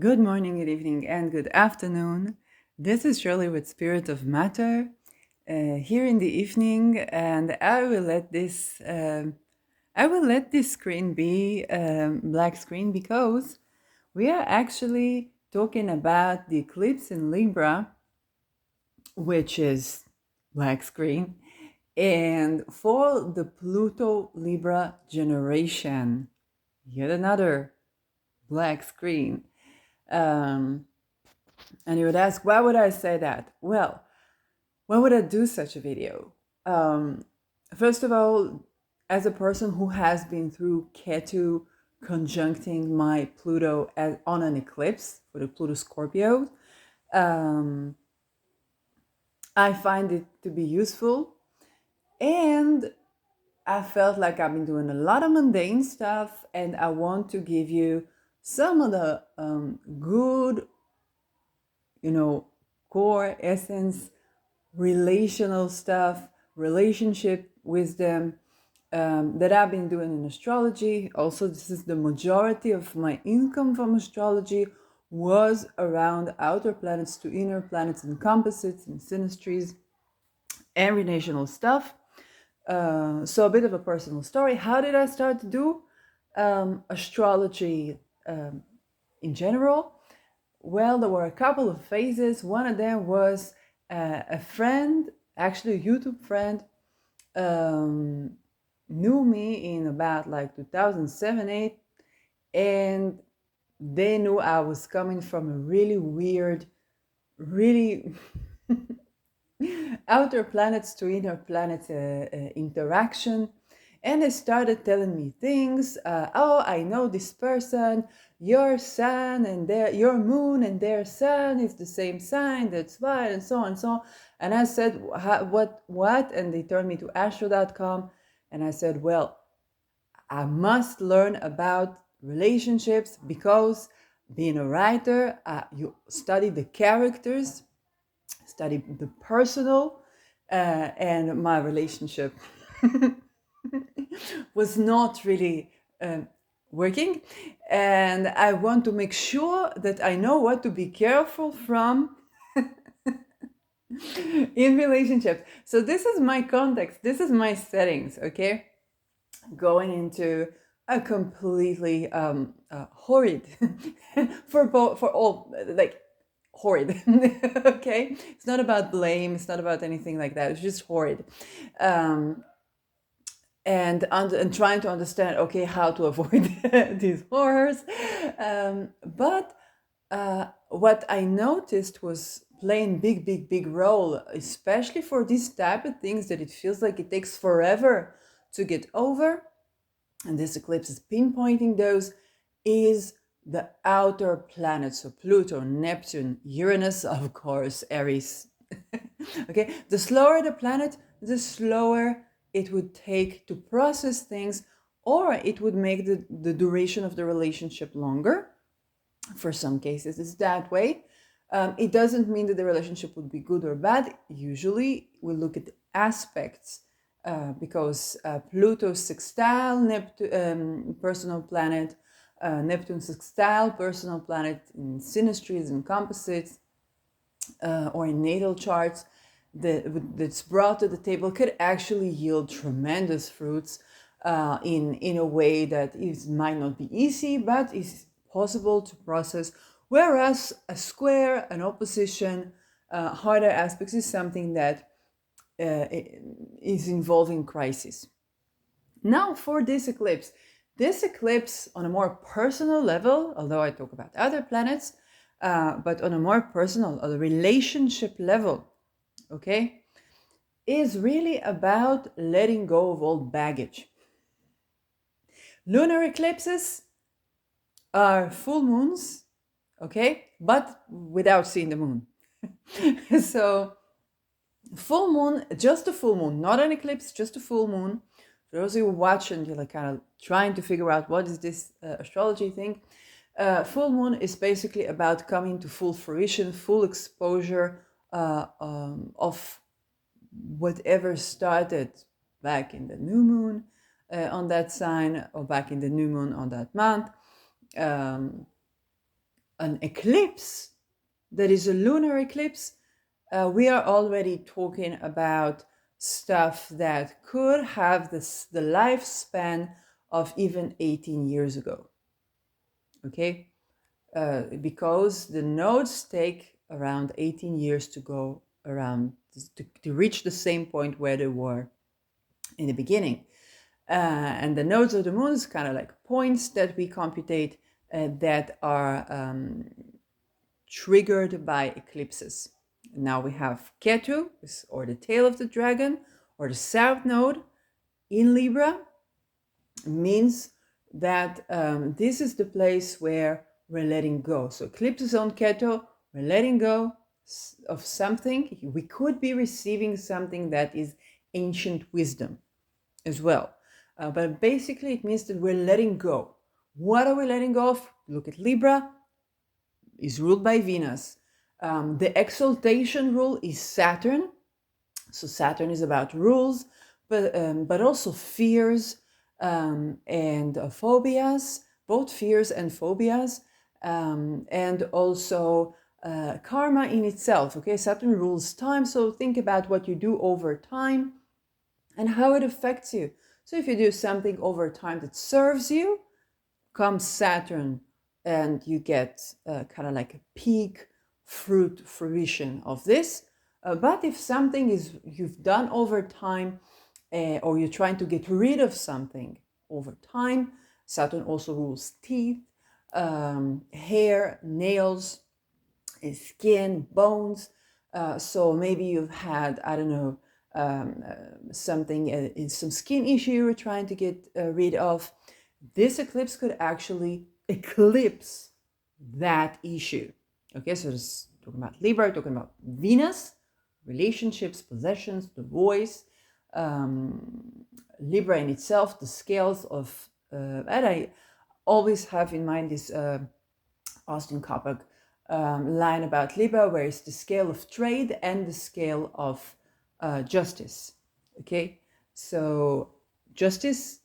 Good morning, good evening, and good afternoon. This is Shirley with Spirit of Matter here in the evening, and I will let this screen be black screen because we are actually talking about the eclipse in Libra, which is black screen, and for the Pluto Libra generation, yet another black screen. Um, And you would ask, why would I say that? Well, why would I do such a video? Um, First of all, as a person who has been through Ketu conjuncting my Pluto on an eclipse for the Pluto Scorpio, um, I find it to be useful. And I felt like I've been doing a lot of mundane stuff, and I want to give you some of the good, core essence relational stuff, relationship wisdom that I've been doing in astrology. Also, this is the majority of my income from astrology was around outer planets to inner planets and composites and synastries and relational stuff. So a bit of a personal story. How did I start to do astrology in general? Well, there were a couple of phases. One of them was a friend, actually a YouTube friend, um, knew me in about like 2007, 8, and they knew I was coming from a really weird, really outer planets to inner planets interaction. And they started telling me things. Oh, I know this person. Your sun and your moon and their sun is the same sign. That's why, and so on and so on. And I said, what? And they turned me to astro.com. And I said, well, I must learn about relationships because being a writer, you study the characters, study the personal, and my relationship was not really working. And I want to make sure that I know what to be careful from in relationships. So this is my context, this is my settings, okay? Going into a completely horrid for all, like, horrid. Okay, it's not about blame, it's not about anything like that, it's just horrid. um, and trying to understand, okay, how to avoid these horrors. But what I noticed was playing big role, especially for these type of things that it feels like it takes forever to get over, and this eclipse is pinpointing those, is the outer planets. So Pluto, Neptune, Uranus, of course, Aries. Okay, the slower the planet, the slower it would take to process things, or it would make the duration of the relationship longer. For some cases, it's that way. It doesn't mean that the relationship would be good or bad. Usually, we look at the aspects because Pluto sextile Neptune, personal planet, Neptune sextile personal planet in synastries and composites, or in natal charts that's brought to the table could actually yield tremendous fruits in a way that might not be easy, but is possible to process. Whereas a square, an opposition, harder aspects is something that is involving crisis. Now, for this eclipse on a more personal level, although I talk about other planets, but on a more personal, on a relationship level, okay, is really about letting go of old baggage. Lunar eclipses are full moons, okay, but without seeing the moon. So, full moon, just a full moon, not an eclipse, just a full moon. For those of you who watch and you're like kind of trying to figure out what is this astrology thing, full moon is basically about coming to full fruition, full exposure of whatever started back in the new moon on that sign, or back in the new moon on that month. Um, an eclipse that is a lunar eclipse, we are already talking about stuff that could have the lifespan of even 18 years ago. Okay, because the nodes take around 18 years to go around to reach the same point where they were in the beginning. And the nodes of the moon is kind of like points that we computate that are triggered by eclipses. Now we have Ketu, or the tail of the dragon, or the south node in Libra, means that this is the place where we're letting go. So eclipses on Ketu, we're letting go of something. We could be receiving something that is ancient wisdom as well. But basically it means that we're letting go. What are we letting go of? Look at Libra, is ruled by Venus. The exaltation rule is Saturn. So Saturn is about rules, but also fears and phobias, both fears and phobias, and also karma in itself. Okay, Saturn rules time, so think about what you do over time and how it affects you. So if you do something over time that serves you, comes Saturn, and you get kind of like a peak fruition of this. But if something is you've done over time, or you're trying to get rid of something over time, Saturn also rules teeth, hair, nails, skin, bones. So maybe you've had, I don't know, something, some skin issue you were trying to get rid of. This eclipse could actually eclipse that issue. Okay, so this talking about Libra, talking about Venus, relationships, possessions, the voice. Libra in itself, the scales of, and I always have in mind this Austin Coppock line about Libra, where it's the scale of trade and the scale of justice. Okay, so justice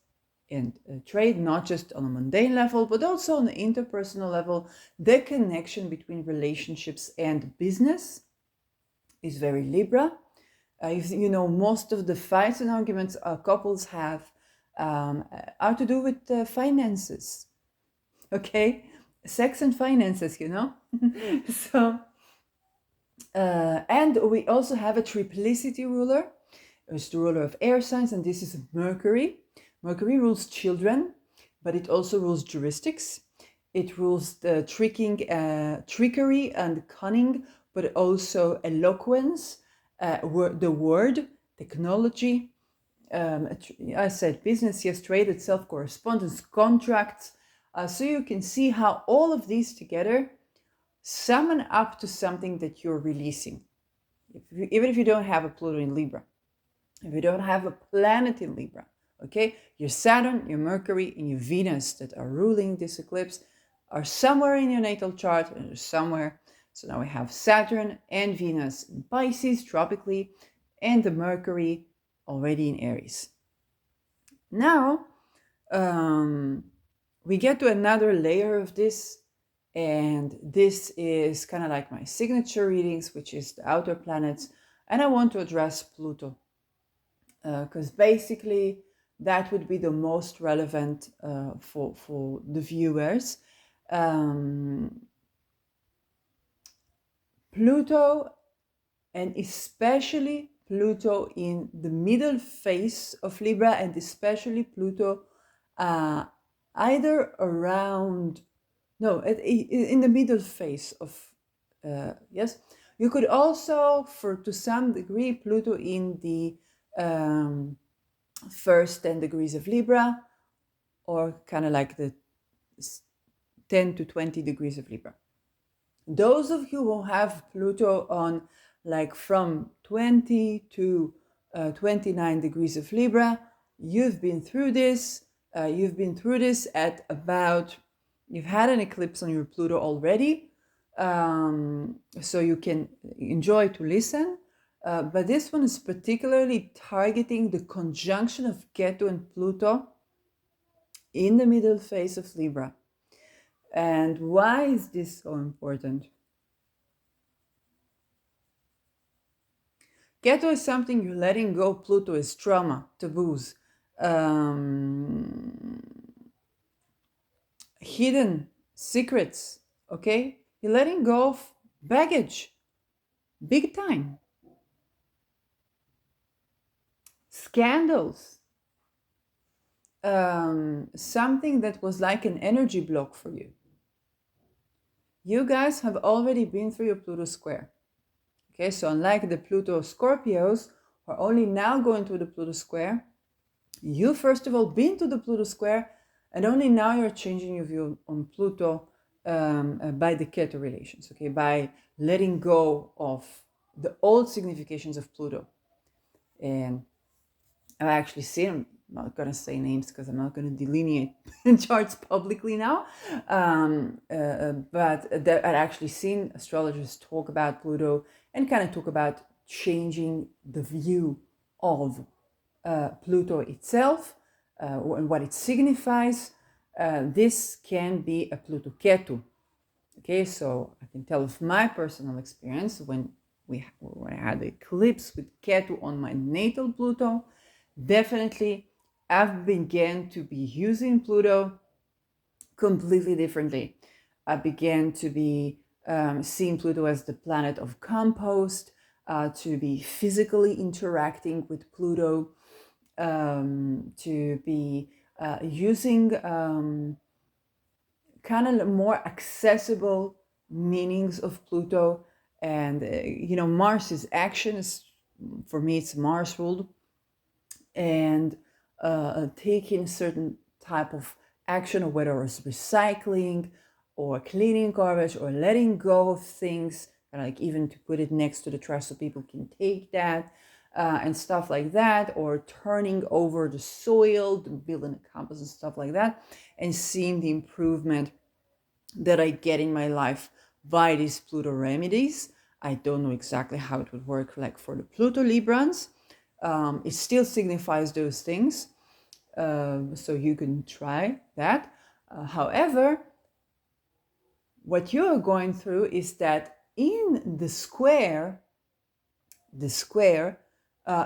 and trade, not just on a mundane level, but also on the interpersonal level. The connection between relationships and business is very Libra. You know, most of the fights and arguments couples have are to do with finances. Okay, sex and finances, you know. So, and we also have a triplicity ruler. It's the ruler of air signs, and this is Mercury. Mercury rules children, but it also rules juristics. It rules the trickery and cunning, but also eloquence, the word, technology. I said business, yes, trade itself, correspondence, contracts. So you can see how all of these together summon up to something that you're releasing. Even if you don't have a Pluto in Libra, if you don't have a planet in Libra, okay, your Saturn, your Mercury, and your Venus that are ruling this eclipse are somewhere in your natal chart, and somewhere. So now we have Saturn and Venus in Pisces tropically, and the Mercury already in Aries. Now we get to another layer of this, and this is kind of like my signature readings, which is the outer planets, and I want to address Pluto, because basically that would be the most relevant for the viewers. Pluto, and especially Pluto in the middle phase of Libra, and especially Pluto either around, no, in the middle phase of, yes. You could also, to some degree, Pluto in the first 10 degrees of Libra, or kind of like the 10 to 20 degrees of Libra. Those of you who have Pluto on like from 20 to 29 degrees of Libra, you've been through this. You've been through this at about, you've had an eclipse on your Pluto already. So you can enjoy to listen. But this one is particularly targeting the conjunction of Ketu and Pluto in the middle phase of Libra. And why is this so important? Keto is something you're letting go. Pluto is trauma, taboos, um, hidden secrets. Okay, you're letting go of baggage, big time. Scandals, something that was like an energy block for you. You guys have already been through your Pluto square. Okay, so unlike the Pluto Scorpios, who are only now going through the Pluto square, you first of all been to the Pluto square, and only now you're changing your view on Pluto by the Ketu relations, okay, by letting go of the old significations of Pluto. And I've actually seen, I'm not going to say names because I'm not going to delineate charts publicly now, but I've actually seen astrologers talk about Pluto and kind of talk about changing the view of Pluto itself and what it signifies. This can be a Pluto Ketu. Okay, so I can tell of my personal experience when I had the eclipse with Ketu on my natal Pluto. Definitely, I've began to be using Pluto completely differently. I began to be seeing Pluto as the planet of compost, to be physically interacting with Pluto, to be using kind of more accessible meanings of Pluto. And, Mars is action. For me, it's Mars ruled. And taking certain type of action, or whether it's recycling or cleaning garbage or letting go of things, like even to put it next to the trash so people can take that, and stuff like that, or turning over the soil to building a compost and stuff like that, and seeing the improvement that I get in my life by these Pluto remedies. I don't know exactly how it would work like for the Pluto Librans. It still signifies those things, so you can try that. However, what you are going through is that in the square,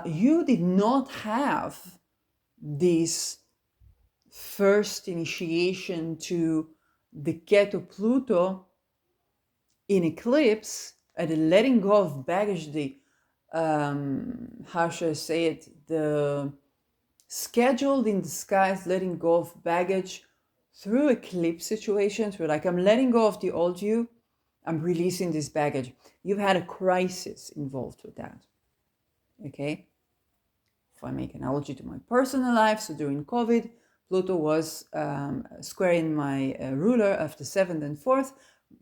you did not have this first initiation to the Ketu Pluto in eclipse, the letting go of baggage, the how should I say it, the scheduled in the skies letting go of baggage through eclipse situations where, like, I'm letting go of the old you, I'm releasing this baggage. You've had a crisis involved with that. Okay, if I make an analogy to my personal life, so during COVID, Pluto was square in my ruler of the 7th and 4th,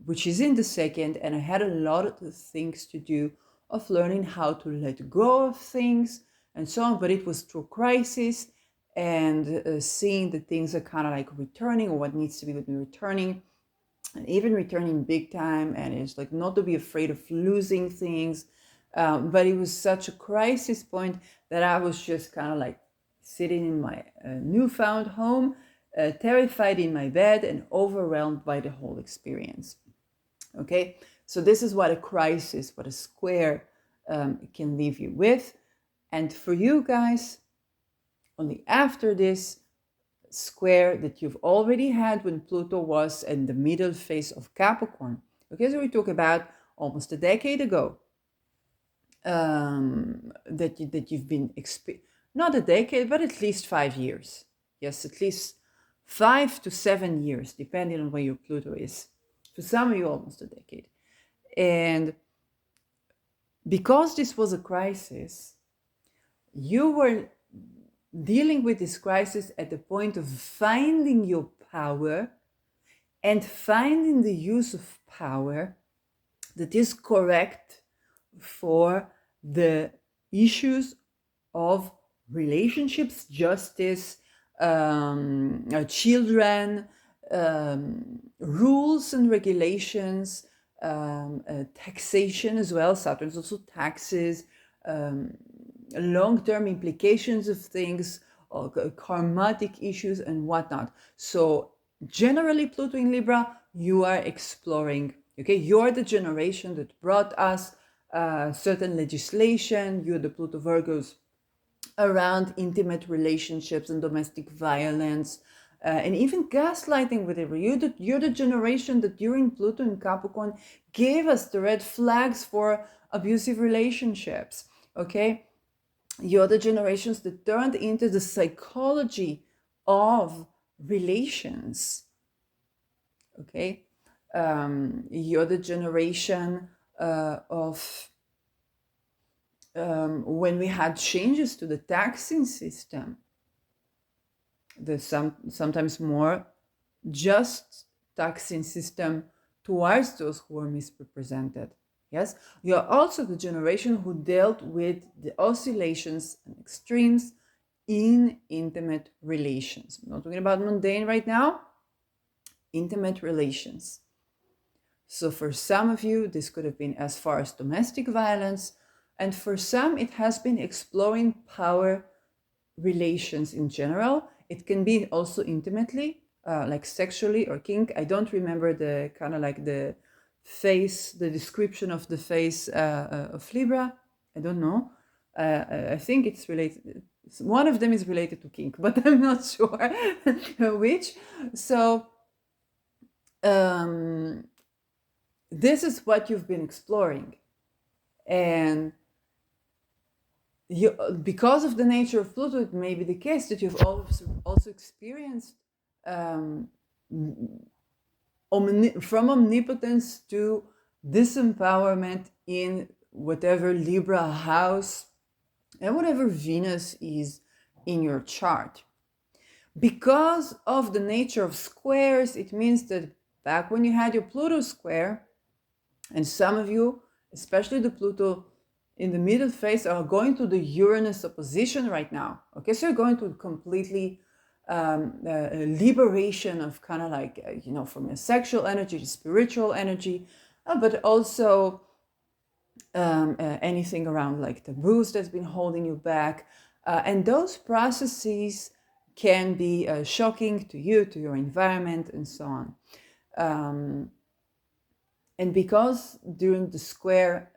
which is in the 2nd, and I had a lot of things to do of learning how to let go of things and so on, but it was through crisis and seeing that things are kind of like returning, or what needs to be returning, and even returning big time. And it's like not to be afraid of losing things, but it was such a crisis point that I was just kind of like sitting in my newfound home, terrified in my bed and overwhelmed by the whole experience. Okay, so this is what a crisis, what a square can leave you with. And for you guys, only after this square that you've already had when Pluto was in the middle phase of Capricorn. Okay, so we talk about almost a decade ago, that you've been not a decade, but at least 5 years. Yes, at least 5 to 7 years, depending on where your Pluto is. For some of you, almost a decade. And because this was a crisis, you were dealing with this crisis at the point of finding your power and finding the use of power that is correct for the issues of relationships, justice, children, rules and regulations, taxation as well. Saturn's also taxes, long-term implications of things, or karmatic issues and whatnot. So generally, Pluto in Libra you are exploring. Okay, you're the generation that brought us certain legislation. You're the Pluto Virgos around intimate relationships and domestic violence, and even gaslighting, whatever. You're the generation that during Pluto and Capricorn gave us the red flags for abusive relationships. Okay, you're the generations that turned into the psychology of relations. Okay, you're the generation of when we had changes to the taxing system, the sometimes more just taxing system towards those who are misrepresented. Yes, you are also the generation who dealt with the oscillations and extremes in intimate relations. I'm not talking about mundane right now, intimate relations. So for some of you, this could have been as far as domestic violence, and for some, it has been exploring power relations in general. It can be also intimately, like sexually or kink. I don't remember the kind of like the face, the description of the face of Libra. I don't know. I think it's related. One of them is related to kink, but I'm not sure which. So um, this is what you've been exploring, and you, because of the nature of Pluto, it may be the case that you've also experienced um, from omnipotence to disempowerment in whatever Libra house and whatever Venus is in your chart. Because of the nature of squares, it means that back when you had your Pluto square, and some of you, especially the Pluto in the middle phase, are going to the Uranus opposition right now. Okay, so you're going to completely liberation of kind of like, from your sexual energy to spiritual energy, but also anything around like taboos that's been holding you back. And those processes can be shocking to you, to your environment, and so on. And because during the square,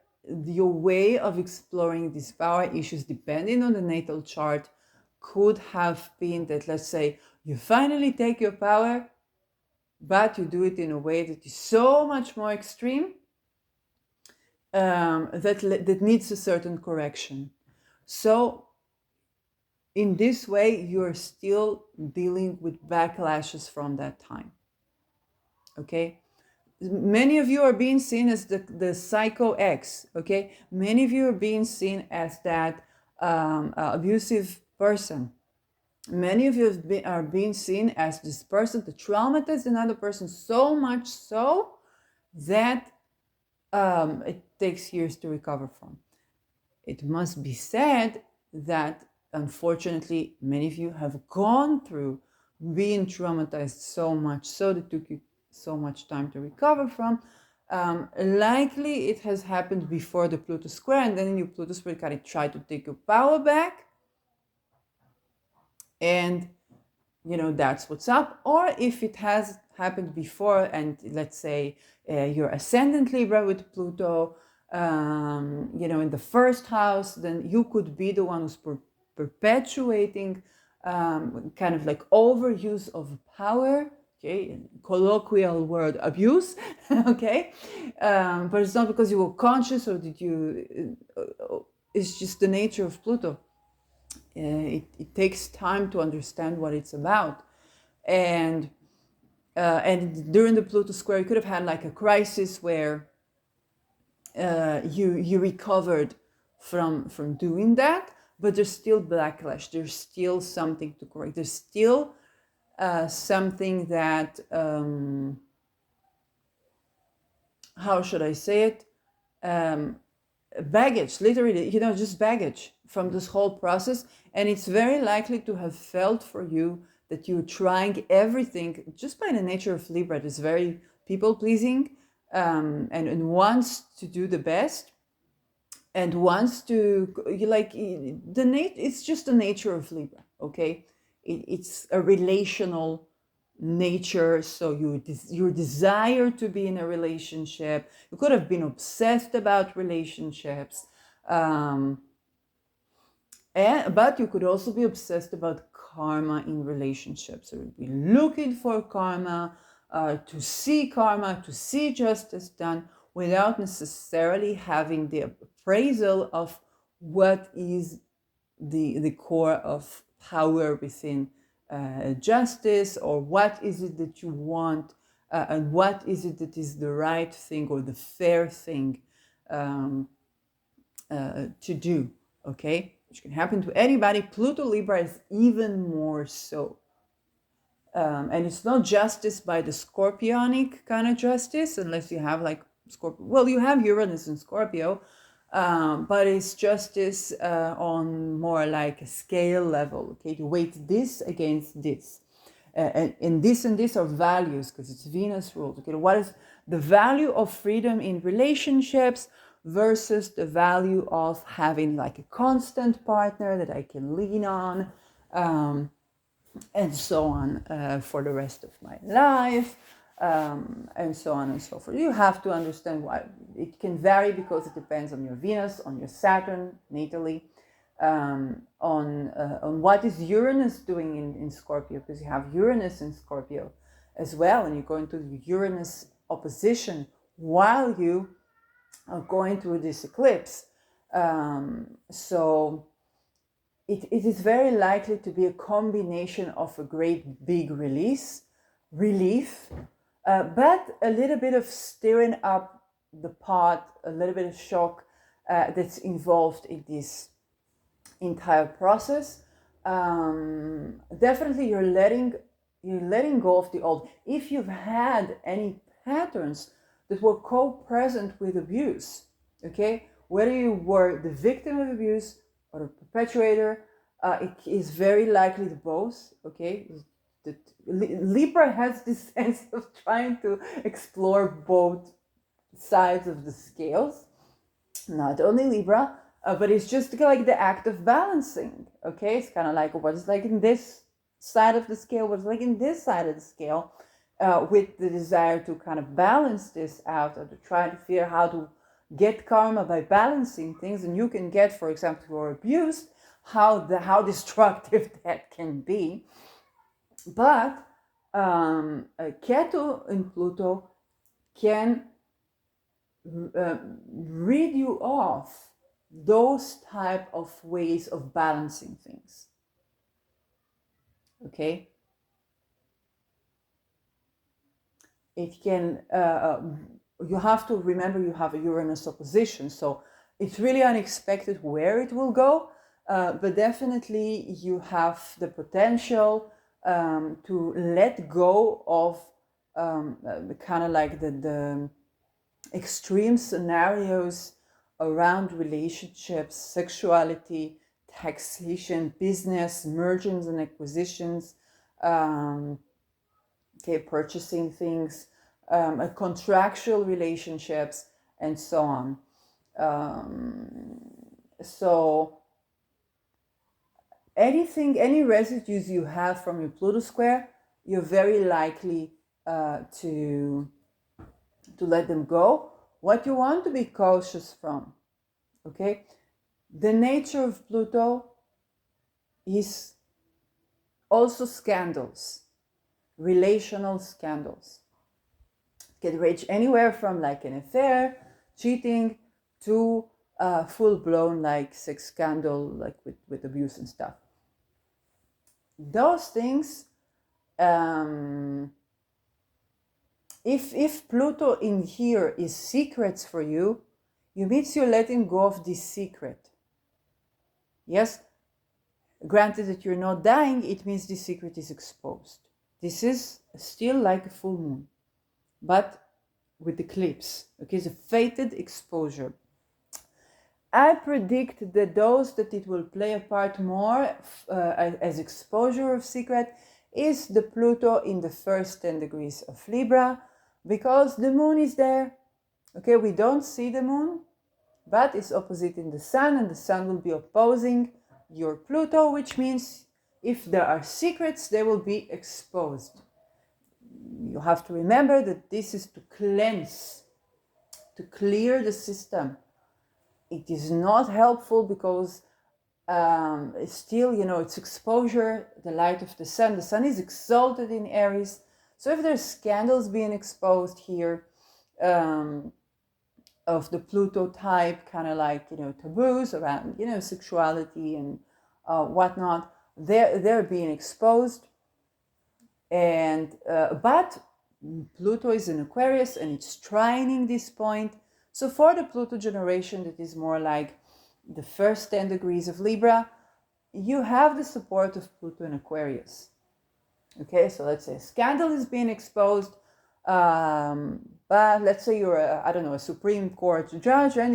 your way of exploring these power issues, depending on the natal chart, could have been that, let's say, you finally take your power, but you do it in a way that is so much more extreme that needs a certain correction. So in this way, you're still dealing with backlashes from that time. Okay? Many of you are being seen as the psycho X, okay? Many of you are being seen as that abusive person. Many of you are being seen as this person that traumatized another person so much so that it takes years to recover from. It must be said that unfortunately many of you have gone through being traumatized so much so that it took you so much time to recover from. Likely it has happened before the Pluto square, and then your Pluto square kind of tried to take your power back, and that's what's up. Or if it has happened before, and let's say your ascendant Libra with Pluto in the first house, then you could be the one who's perpetuating kind of like overuse of power. Okay, colloquial word abuse. Okay, but it's not because you were conscious or did you. It's just the nature of Pluto. It takes time to understand what it's about, and during the Pluto square, you could have had like a crisis where you recovered from doing that, but there's still backlash. There's still something to correct. There's still something that how should I say it? Baggage, literally, just baggage from this whole process. And it's very likely to have felt for you that you're trying everything, just by the nature of Libra. It is very people pleasing, and wants to do the best, and wants to, it's just the nature of Libra. Okay, it's a relational nature. So your desire to be in a relationship, you could have been obsessed about relationships, but you could also be obsessed about karma in relationships. So you'd be looking for karma, to see karma, to see justice done, without necessarily having the appraisal of what is the core of power within justice, or what is it that you want, and what is it that is the right thing or the fair thing to do, okay? Which can happen to anybody. Pluto Libra is even more so. And it's not justice by the Scorpionic kind of justice, unless you have like Scorpio. Well, you have Uranus in Scorpio, but it's justice on more like a scale level. Okay, you weight this against this, and this are values, because it's Venus ruled. Okay, what is the value of freedom in relationships versus the value of having like a constant partner that I can lean on? And so on, for the rest of my life, and so on and so forth. You have to understand why it can vary, because it depends on your Venus, on your Saturn natally, on what is Uranus doing in Scorpio, because you have Uranus in Scorpio as well, and you're going to the Uranus opposition while you are going through this eclipse. So it is very likely to be a combination of a great big relief, but a little bit of stirring up the pot, a little bit of shock that's involved in this entire process. Definitely, you're letting go of the old. If you've had any patterns that were co-present with abuse, okay, whether you were the victim of abuse or the perpetrator, it is very likely the both. Okay, Libra has this sense of trying to explore both sides of the scales. Not only Libra, but it's just like the act of balancing. Okay, it's kind of like what is like in this side of the scale, what's like in this side of the scale, with the desire to kind of balance this out, or to try to figure how to get karma by balancing things. And you can get, for example, if you're abused, how destructive that can be. But Ketu in Pluto can rid you of those type of ways of balancing things. Okay, it can you have to remember you have a Uranus opposition, so it's really unexpected where it will go, but definitely you have the potential to let go of kind of like the extreme scenarios around relationships, sexuality, taxation, business, mergers and acquisitions, purchasing things, contractual relationships, and so on. So any residues you have from your Pluto square, you're very likely to let them go. What you want to be cautious from, okay? The nature of Pluto is also scandals, relational scandals. It can range anywhere from like an affair, cheating, to full-blown like sex scandal, like with abuse and stuff. Those things, if Pluto in here is secrets for you, it means you're letting go of this secret. Yes, granted that you're not dying, it means this secret is exposed. This is still like a full moon, but with eclipse. Okay, it's a fated exposure. I predict that those that it will play a part more as exposure of secret is the Pluto in the first 10 degrees of Libra, because the moon is there. Okay, we don't see the moon, but it's opposite in the sun, and the sun will be opposing your Pluto, which means if there are secrets, they will be exposed. you have to remember that this is to cleanse, to clear the system. It is not helpful because it's still, it's exposure, the light of the sun. The sun is exalted in Aries. So if there's scandals being exposed here, of the Pluto type, kind of like, taboos around, sexuality and whatnot, they're being exposed. And but Pluto is in Aquarius and it's trining this point. So for the Pluto generation, that is more like the first 10 degrees of Libra, you have the support of Pluto in Aquarius. Okay, so let's say a scandal is being exposed, but let's say you're a Supreme Court judge, and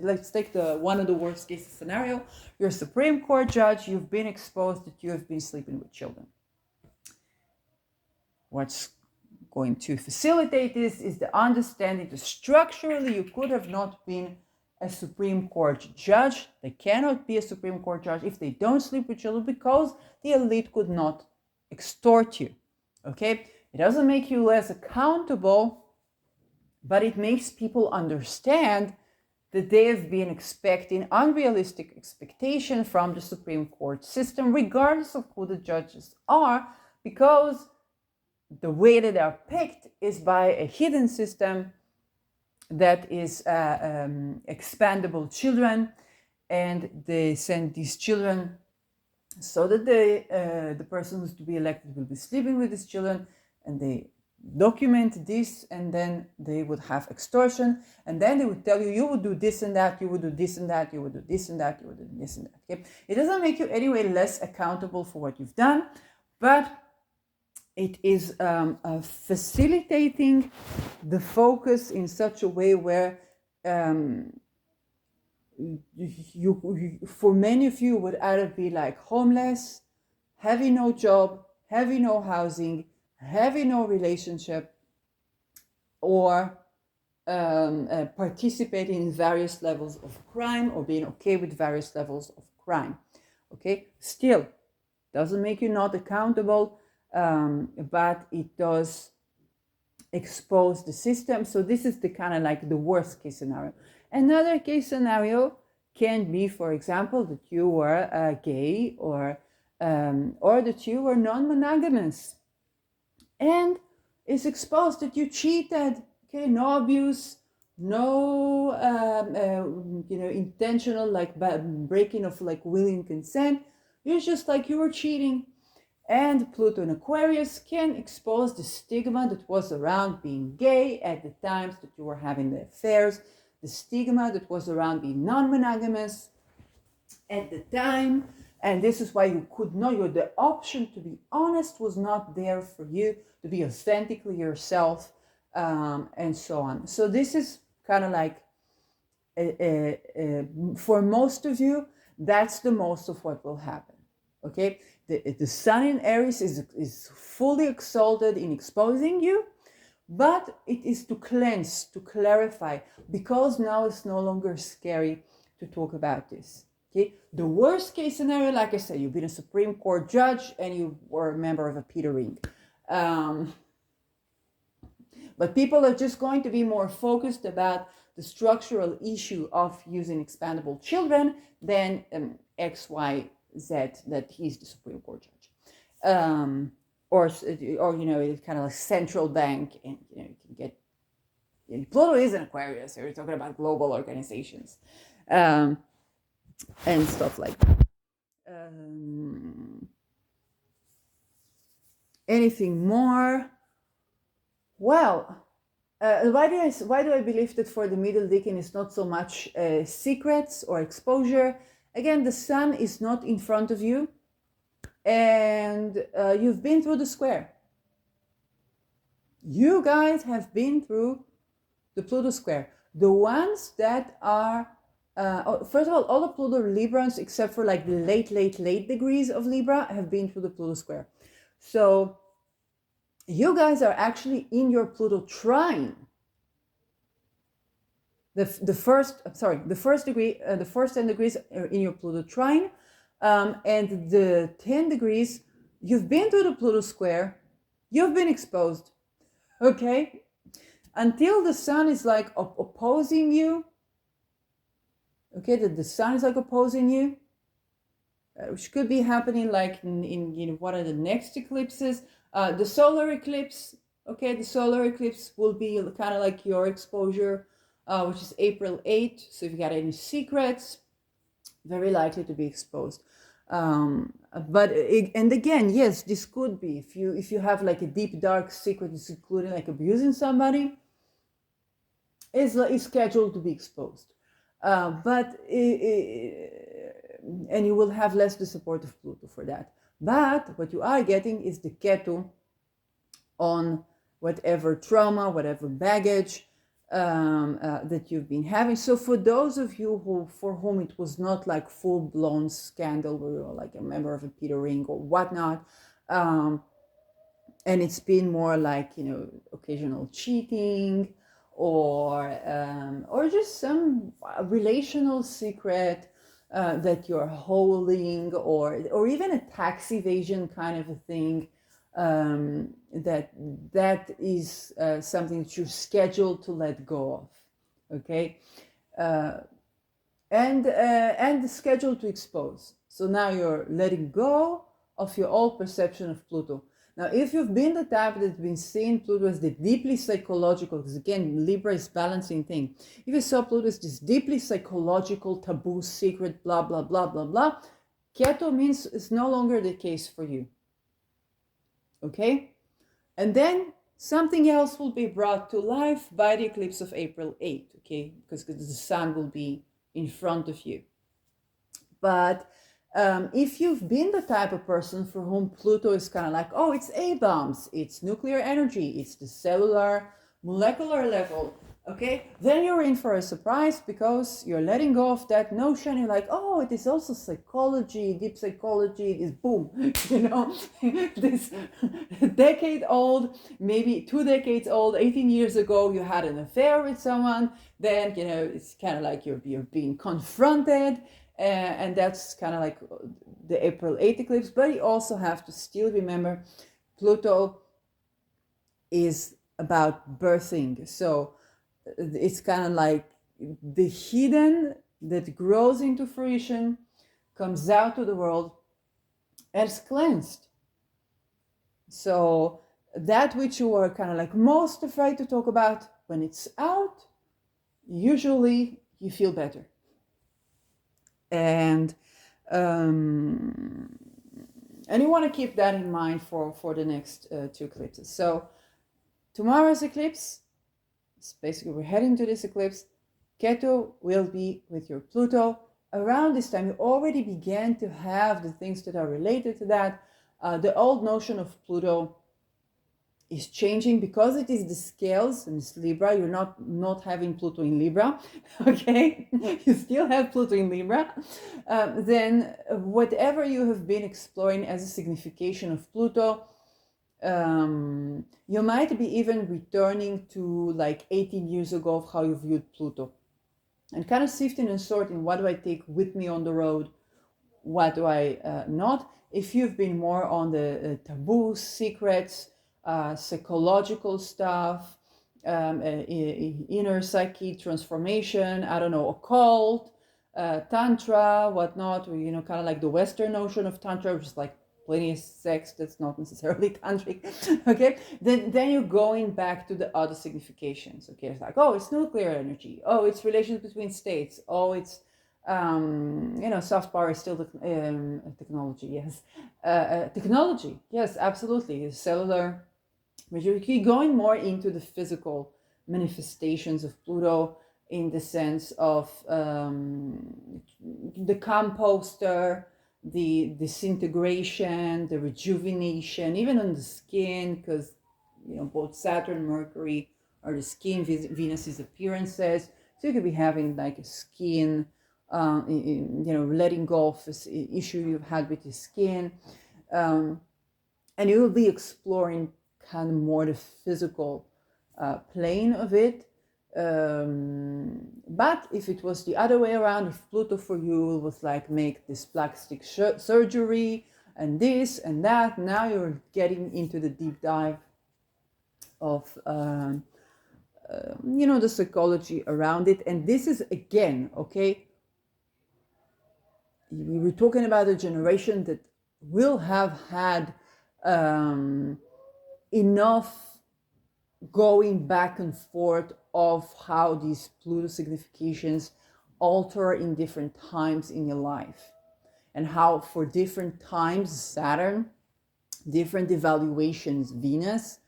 let's take one of the worst case scenario. You're a Supreme Court judge, you've been exposed that you have been sleeping with children. What's going to facilitate this is the understanding that structurally you could have not been a Supreme Court judge. They cannot be a Supreme Court judge if they don't sleep with children, because the elite could not extort you. Okay, it doesn't make you less accountable, but it makes people understand that they have been expecting unrealistic expectation from the Supreme Court system, regardless of who the judges are, because the way that they are picked is by a hidden system that is expandable children, and they send these children so that the person who's to be elected will be sleeping with these children, and they document this, and then they would have extortion, and then they would tell you, you would do this and that, you would do this and that, you would do this and that, you would do this and that. Okay? It doesn't make you anyway less accountable for what you've done, but it is facilitating the focus in such a way where you, for many of you, would either be like homeless, having no job, having no housing, having no relationship, or participating in various levels of crime, or being okay with various levels of crime. Okay, still doesn't make you not accountable, but it does expose the system. So this is the kind of like the worst case scenario. Another case scenario can be, for example, that you were gay, or that you were non-monogamous, and it's exposed that you cheated. Okay, no abuse, no intentional like breaking of like willing consent. You're just like you were cheating. And Pluto in Aquarius can expose the stigma that was around being gay at the times that you were having the affairs, the stigma that was around being non-monogamous at the time. And this is why you could not, the option to be honest was not there for you, to be authentically yourself, and so on. So this is kind of like, for most of you, that's the most of what will happen. Okay, the sun in Aries is fully exalted in exposing you, but it is to cleanse, to clarify, because now it's no longer scary to talk about this. Okay, the worst case scenario, like I said, you've been a Supreme Court judge and you were a member of a Peter Ring. But people are just going to be more focused about the structural issue of using expandable children than X, Y, Z, that he's the Supreme Court judge. Or it's kind of like central bank, and you can get, Pluto is an Aquarius, so we're talking about global organizations, and stuff like that. Anything more? Well, why do I believe that for the middle decan is not so much secrets or exposure? Again, the sun is not in front of you, and you've been through the square. You guys have been through the Pluto square. The ones that are, first of all the Pluto Libras, except for like the late degrees of Libra, have been through the Pluto square. So you guys are actually in your Pluto trine. The first 10 degrees are in your Pluto trine, and the 10 degrees, you've been through the Pluto square, you've been exposed, Okay, until the sun is like opposing you. Okay, that the sun is like opposing you, which could be happening like in one of the next eclipses. The solar eclipse, okay, the solar eclipse will be kind of like your exposure, which is April 8th. So if you got any secrets, very likely to be exposed. But and again, yes, this could be if you have like a deep dark secret, including like abusing somebody, is scheduled to be exposed. But and you will have less the support of Pluto for that. But what you are getting is the Ketu on whatever trauma, whatever baggage that you've been having. So for those of you for whom it was not like full-blown scandal, where you're like a member of a Peter Ring or whatnot, and it's been more like, you know, occasional cheating or just some relational secret that you're holding, or even a tax evasion kind of a thing, that is something that you're scheduled to let go of, okay, and scheduled to expose. So now you're letting go of your old perception of Pluto. Now, if you've been the type that's been seeing Pluto as the deeply psychological, because again, Libra is balancing thing. If you saw Pluto as this deeply psychological, taboo, secret, blah, blah, blah, blah, blah, Ketu means it's no longer the case for you. Okay? And then something else will be brought to life by the eclipse of April 8th, okay? Because the sun will be in front of you. But if you've been the type of person for whom Pluto is kind of like, oh, it's A-bombs, it's nuclear energy, it's the cellular, molecular level, okay, then you're in for a surprise, because you're letting go of that notion. You're like, oh, it is also psychology, deep psychology, is boom, you know, this decade old, maybe 2 decades old, 18 years ago, you had an affair with someone, then, you know, it's kind of like you're being confronted. And that's kind of like the April 8th eclipse. But you also have to still remember Pluto is about birthing. So it's kind of like the hidden that grows into fruition, comes out to the world, and is cleansed. So that which you are kind of like most afraid to talk about, when it's out, usually you feel better. And you want to keep that in mind for the next 2 eclipses. So tomorrow's eclipse, it's basically we're heading to this eclipse. Ketu will be with your Pluto. Around this time, you already began to have the things that are related to that. The old notion of Pluto is changing, because it is the scales and it's Libra. You're not having Pluto in Libra, okay? You still have Pluto in Libra. Then whatever you have been exploring as a signification of Pluto, you might be even returning to like 18 years ago of how you viewed Pluto, and kind of sifting and sorting, what do I take with me on the road, what do I not. If you've been more on the taboos, secrets, psychological stuff, inner psyche transformation, I don't know, occult, tantra, whatnot, or, you know, kind of like the Western notion of tantra, which is like plenty of sex, that's not necessarily tantric, okay, then you're going back to the other significations, okay, it's like, oh, it's nuclear energy, oh, it's relations between states, oh, it's you know, soft power is still technology, yes, technology, yes, absolutely, cellular. But you're going more into the physical manifestations of Pluto, in the sense of the composter, the disintegration, the rejuvenation, even on the skin, because, you know, both Saturn, Mercury are the skin, Venus's appearances. So you could be having like a skin, you know, letting go of this issue you've had with your skin. And you will be exploring kind of more the physical plane of it. But if it was the other way around, if Pluto for you was like make this plastic surgery and this and that, now you're getting into the deep dive of the psychology around it. And this is, again, okay, we were talking about a generation that will have had enough going back and forth of how these Pluto significations alter in different times in your life, and how for different times Saturn, different evaluations Venus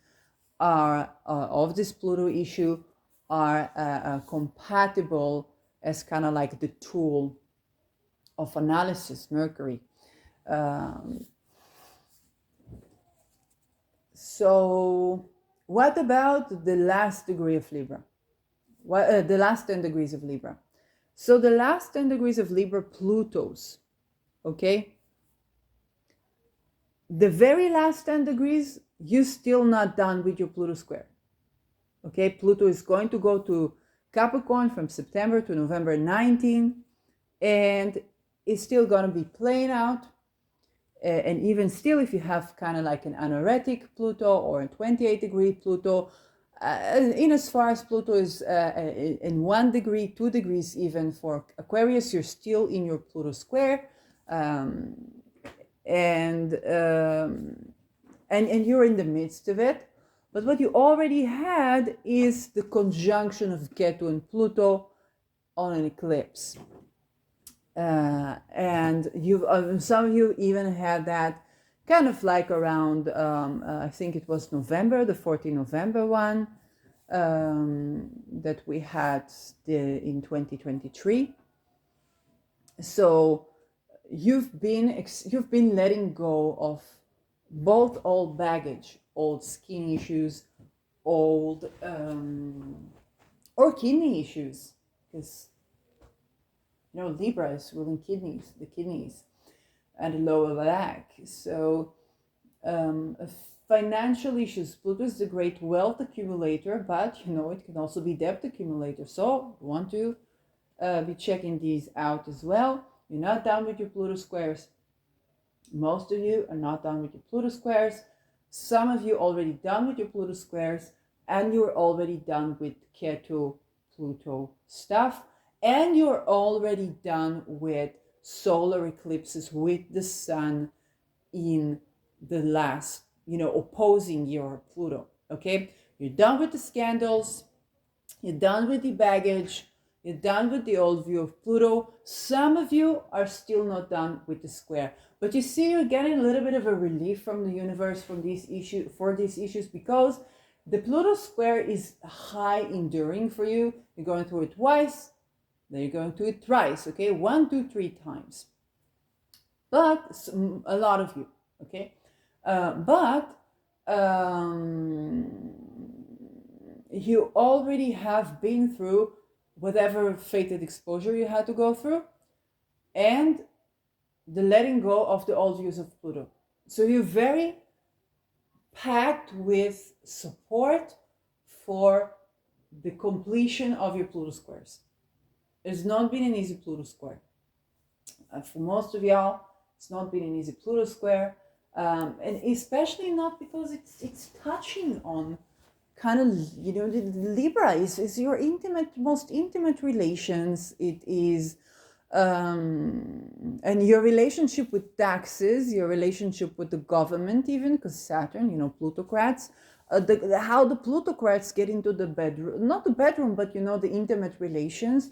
are of this Pluto issue are compatible as kind of like the tool of analysis, Mercury. So what about the last degree of Libra? The last 10 degrees of Libra. So the last 10 degrees of Libra, Plutos, okay? The very last 10 degrees, you're still not done with your Pluto square. Okay, Pluto is going to go to Capricorn from September to November 19, and it's still going to be playing out. And even still, if you have kind of like an anoretic Pluto or a 28 degree Pluto, in as far as Pluto is in 1 degree, 2 degrees even for Aquarius, you're still in your Pluto square. And you're in the midst of it. But what you already had is the conjunction of Ketu and Pluto on an eclipse. And some of you even had that kind of like around, I think it was November, the 14th November one, that we had in 2023. So you've been letting go of both old baggage, old skin issues, old or kidney issues, because Libra is ruling the kidneys and the lower back. So financial issues. Pluto is the great wealth accumulator, but it can also be debt accumulator. So you want to be checking these out as well. You're not done with your Pluto squares. Most of you are not done with your Pluto squares. Some of you already done with your Pluto squares, and you're already done with Ketu Pluto stuff, and you're already done with solar eclipses with the sun in the last, opposing your Pluto. Okay, you're done with the scandals, you're done with the baggage, you're done with the old view of Pluto. Some of you are still not done with the square. But you see, you're getting a little bit of a relief from the universe for these issues, because the Pluto square is high enduring for you. You're going through it twice, then you're going through it thrice, okay? 1, 2, 3 times. But a lot of you, okay? You already have been through whatever fated exposure you had to go through, and the letting go of the old views of Pluto. So you're very packed with support for the completion of your Pluto squares. It's not been an easy Pluto square. For most of y'all, it's not been an easy Pluto square. And especially not because it's touching on kind of, the Libra is your most intimate relations. It is, and your relationship with taxes, your relationship with the government, even because Saturn, plutocrats, how the plutocrats get into the bedroom, not the bedroom, but the intimate relations.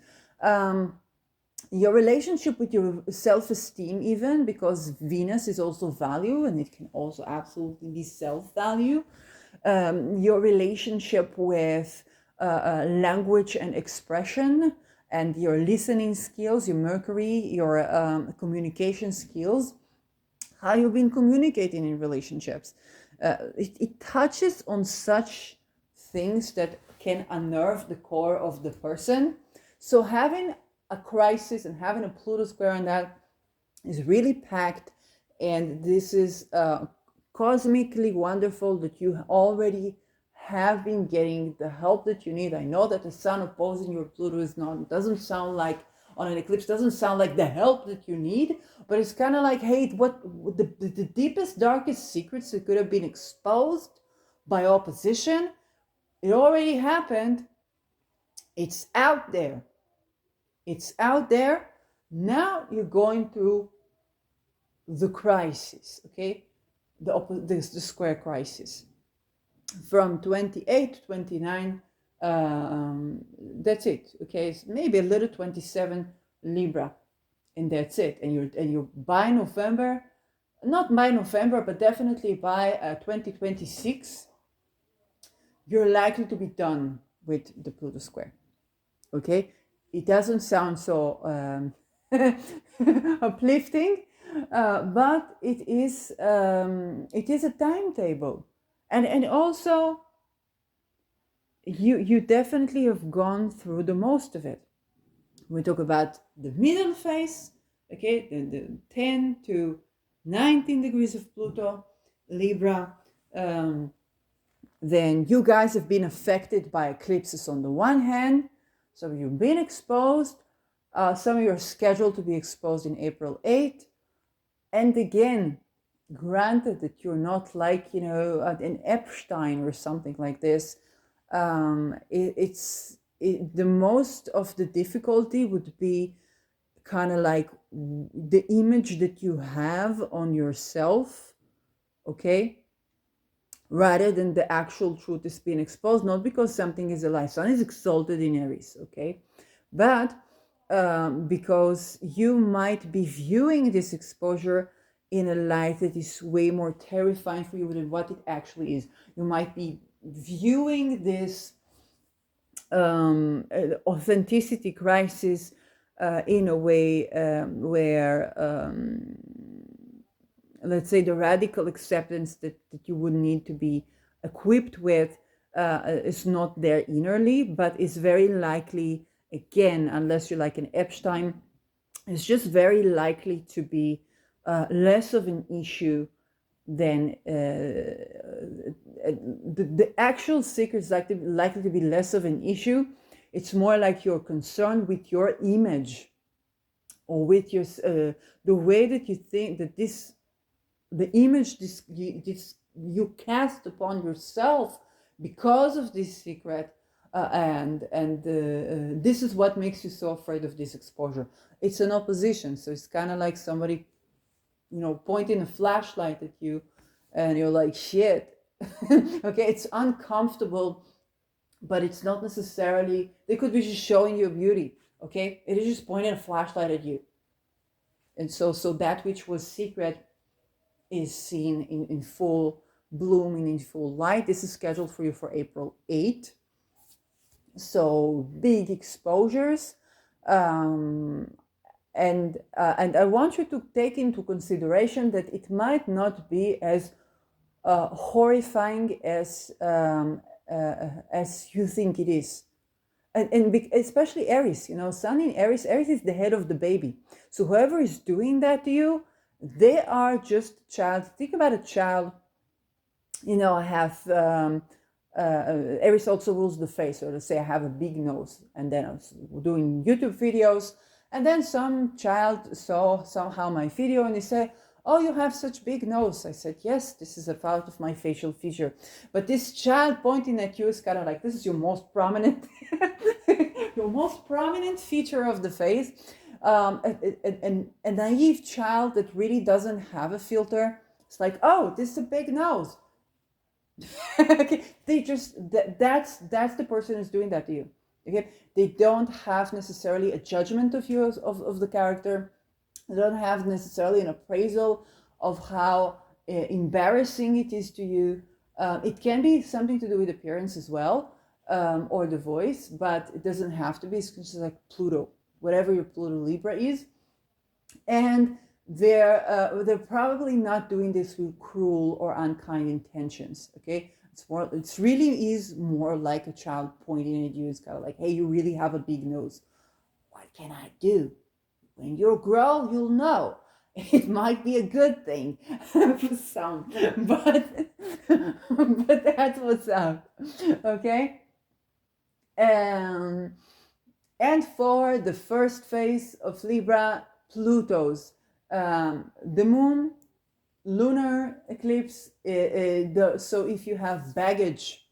Your relationship with your self-esteem, even because Venus is also value, and it can also absolutely be self-value. Your relationship with language and expression, and your listening skills, your Mercury, your communication skills, how you've been communicating in relationships. It touches on such things that can unnerve the core of the person. So having a crisis and having a Pluto square on that is really packed, and this is cosmically wonderful that you already have been getting the help that you need. I know that the sun opposing your Pluto doesn't sound like, on an eclipse, doesn't sound like the help that you need, but it's kind of like, hey, what the deepest, darkest secrets that could have been exposed by opposition, It already happened. It's out there. It's out there. Now you're going through the crisis, okay? The square crisis. From 28 to 29, that's it, okay? Maybe a little 27 Libra, and that's it. And you're by November, not by November, but definitely by 2026, you're likely to be done with the Pluto square. Okay, it doesn't sound so uplifting, but it is a timetable, and also you definitely have gone through the most of it. We talk about the middle phase, okay, the 10 to 19 degrees of Pluto, Libra. Then you guys have been affected by eclipses on the one hand, so you've been exposed. Some of you are scheduled to be exposed in April 8th. And again, granted that you're not like, an Epstein or something like this, the most of the difficulty would be kind of like the image that you have on yourself, okay? Rather than the actual truth is being exposed, not because something is a lie. Sun is exalted in Aries, okay? But because you might be viewing this exposure in a light that is way more terrifying for you than what it actually is. You might be viewing this authenticity crisis in a way where let's say the radical acceptance that you would need to be equipped with is not there innerly, but is very likely, again, unless you're like an Epstein, it's just very likely to be less of an issue than the actual secret is likely to be less of an issue. It's more like you're concerned with your image, or with your the way that you think that the image you cast upon yourself because of this secret, and this is what makes you so afraid of this exposure. It's an opposition, so it's kind of like somebody, pointing a flashlight at you, and you're like, shit. Okay, it's uncomfortable, but it's not necessarily, they could be just showing you beauty. Okay, it is just pointing a flashlight at you, and so that which was secret is seen in full bloom and in full light. This is scheduled for you for April 8th. So big exposures. And I want you to take into consideration that it might not be as horrifying as you think it is. And especially Aries, Sun in Aries. Aries is the head of the baby. So whoever is doing that to you, they are just a child. Think about a child. I have Aries also rules the face. So let's say I have a big nose, and then I was doing YouTube videos, and then some child saw somehow my video, and they say, "Oh, you have such big nose." I said, "Yes, this is a part of my facial feature." But this child pointing at you is kind of like, this is your most prominent, your most prominent feature of the face. A naive child that really doesn't have a filter, it's like, "Oh, this is a big nose." Okay, they just that's the person who's doing that to you. Okay, they don't have necessarily a judgment of you of the character. They don't have necessarily an appraisal of how embarrassing it is to you. It can be something to do with appearance as well, or the voice, but it doesn't have to be. It's just like Pluto, whatever your Pluto Libra is. And they're probably not doing this with cruel or unkind intentions. Okay, it's really is more like a child pointing at you. It's kind of like, "Hey, you really have a big nose. What can I do? When you grow, you'll know." It might be a good thing for some, but that's what's up. Okay. And for the first phase of Libra, Pluto's the moon, lunar eclipse. So if you have baggage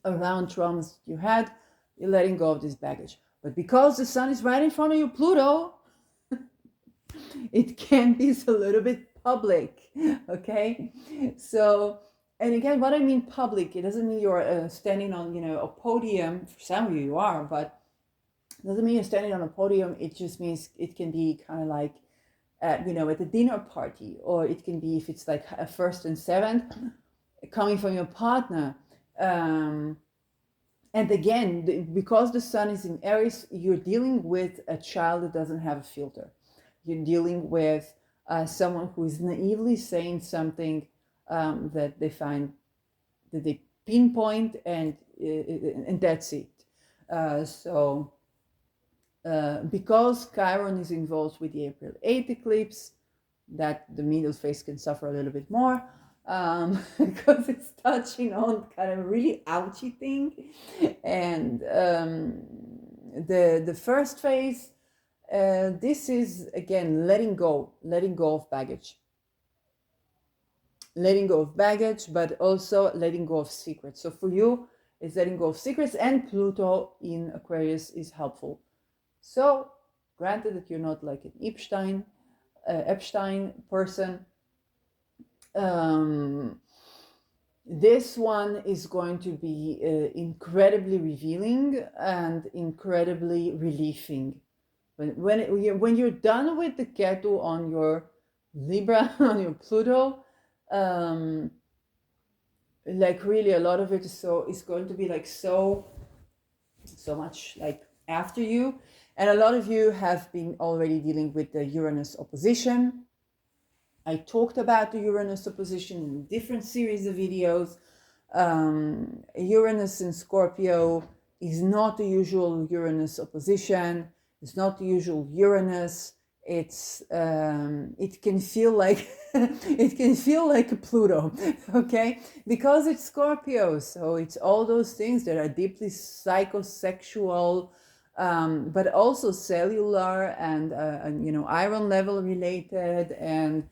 around traumas you had, you're letting go of this baggage. But because the sun is right in front of you, Pluto, it can be a little bit public, okay? So, and again, what I mean public, it doesn't mean you're standing on, a podium. For some of you, you are, but it doesn't mean you're standing on a podium. It just means it can be kind of like, at a dinner party, or it can be, if it's like a first and seventh, coming from your partner. And again, because the sun is in Aries, you're dealing with a child that doesn't have a filter. You're dealing with someone who is naively saying something that they find, that they pinpoint, and that's it. Because Chiron is involved with the April 8th eclipse, that the middle phase can suffer a little bit more, because it's touching on kind of a really ouchy thing. And the first phase, this is again letting go of baggage, but also letting go of secrets. So for you, it's letting go of secrets, and Pluto in Aquarius is helpful. So granted that you're not like an Epstein person, this one is going to be incredibly revealing and incredibly relieving. When you're done with the Ketu on your Libra, on your Pluto, like really a lot of it is going to be like so much like after you. And a lot of you have been already dealing with the Uranus opposition. I talked about the Uranus opposition in a different series of videos. Uranus in Scorpio is not the usual Uranus opposition. It's not the usual Uranus. It can feel like it can feel like a Pluto, okay? Because it's Scorpio, so it's all those things that are deeply psychosexual, but also cellular and iron level related, and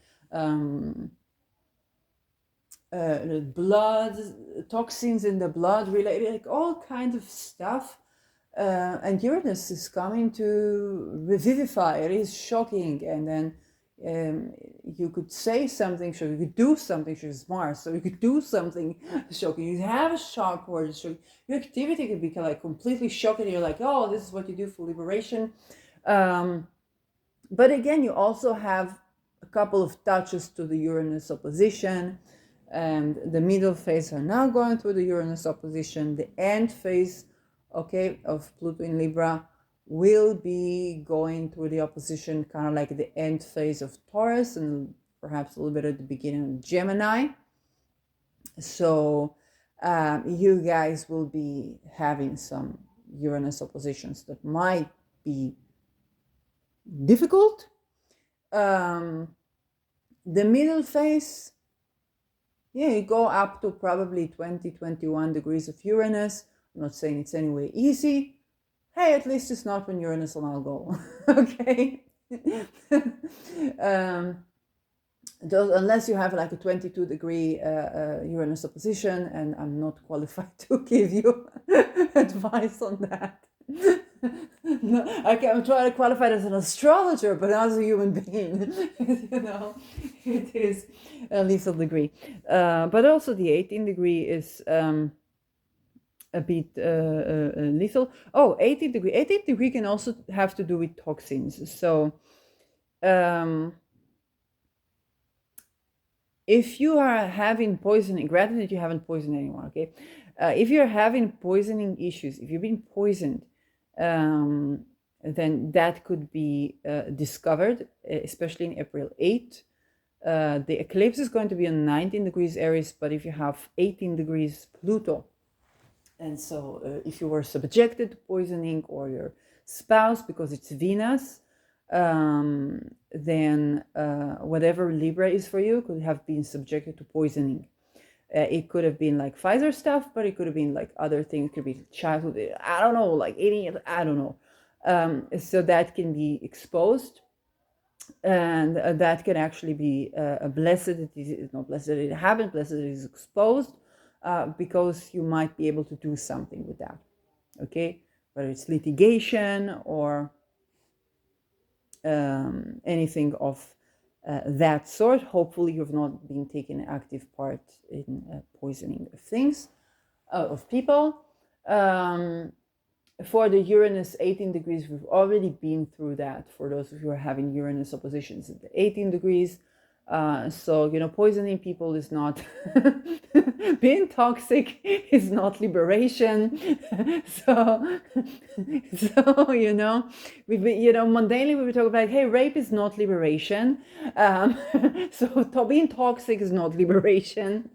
blood toxins in the blood related, like all kinds of stuff. And Uranus is coming to revivify. It is shocking, and then you could say something shocking, you could do something shocking. It's Mars, so you could do something shocking. You have a shock word shocking. Your activity could be like completely shocking. You're like, oh, this is what you do for liberation. But again, you also have a couple of touches to the Uranus opposition, and the middle phase are now going through the Uranus opposition. The end phase, okay, of Pluto in Libra will be going through the opposition, kind of like the end phase of Taurus, and perhaps a little bit at the beginning of Gemini. So you guys will be having some Uranus oppositions that might be difficult. The middle phase, yeah, you go up to probably 20-21 degrees of Uranus. I'm not saying it's anyway easy. Hey, at least it's not when Uranus will now go. Okay. Unless you have like a 22-degree Uranus opposition, and I'm not qualified to give you advice on that. No, I'm trying to qualify it as an astrologer, but not as a human being. It is a lethal degree. But also the 18 degree is a bit lethal. Oh, 18 degree. 18 degree can also have to do with toxins. So if you are having poisoning, granted that you haven't poisoned anyone, okay? If you're having poisoning issues, if you've been poisoned, then that could be discovered, especially in April 8th. The eclipse is going to be on 19 degrees Aries, but if you have 18 degrees Pluto, and so if you were subjected to poisoning, or your spouse, because it's Venus, then whatever Libra is for you could have been subjected to poisoning. It could have been like Pfizer stuff, but it could have been like other things. It could be childhood, I don't know, like eating, I don't know. So that can be exposed, and that can actually be a blessed. It is not blessed that it happened, blessed that it is exposed. because you might be able to do something with that. Okay, whether it's litigation or anything of that sort. Hopefully, you've not been taking active part in poisoning of things, of people. For the Uranus 18 degrees, we've already been through that. For those of you who are having Uranus oppositions at the 18 degrees. So, poisoning people is not, being toxic is not liberation. so, mundanely we talk about, hey, rape is not liberation. So being toxic is not liberation.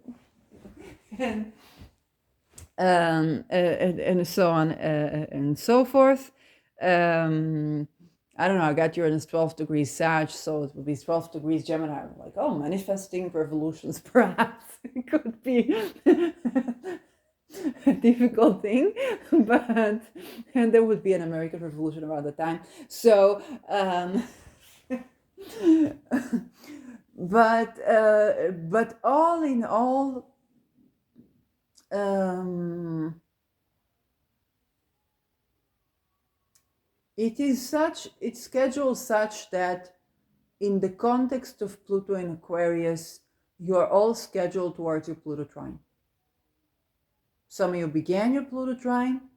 And so on and so forth. I don't know, I got Uranus 12 degrees Sag, so it would be 12 degrees Gemini. I'm like, oh, manifesting revolutions, perhaps. It could be a difficult thing, and there would be an American Revolution around the time. So, but all in all, it's scheduled such that in the context of Pluto in Aquarius, you're all scheduled towards your Pluto trine. Some of you began your Pluto trine,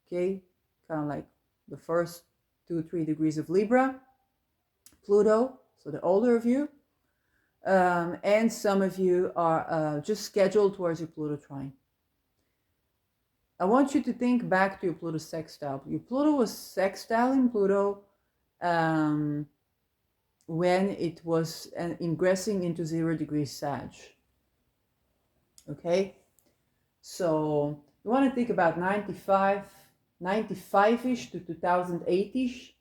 okay, kind of like the first 2-3 degrees of Libra, Pluto, so the older of you, and some of you are just scheduled towards your Pluto trine. I want you to think back to your Pluto sextile. Your Pluto was sextiling Pluto when it was ingressing into 0 degrees Sag. Okay? So you want to think about 95-ish to 2008-ish.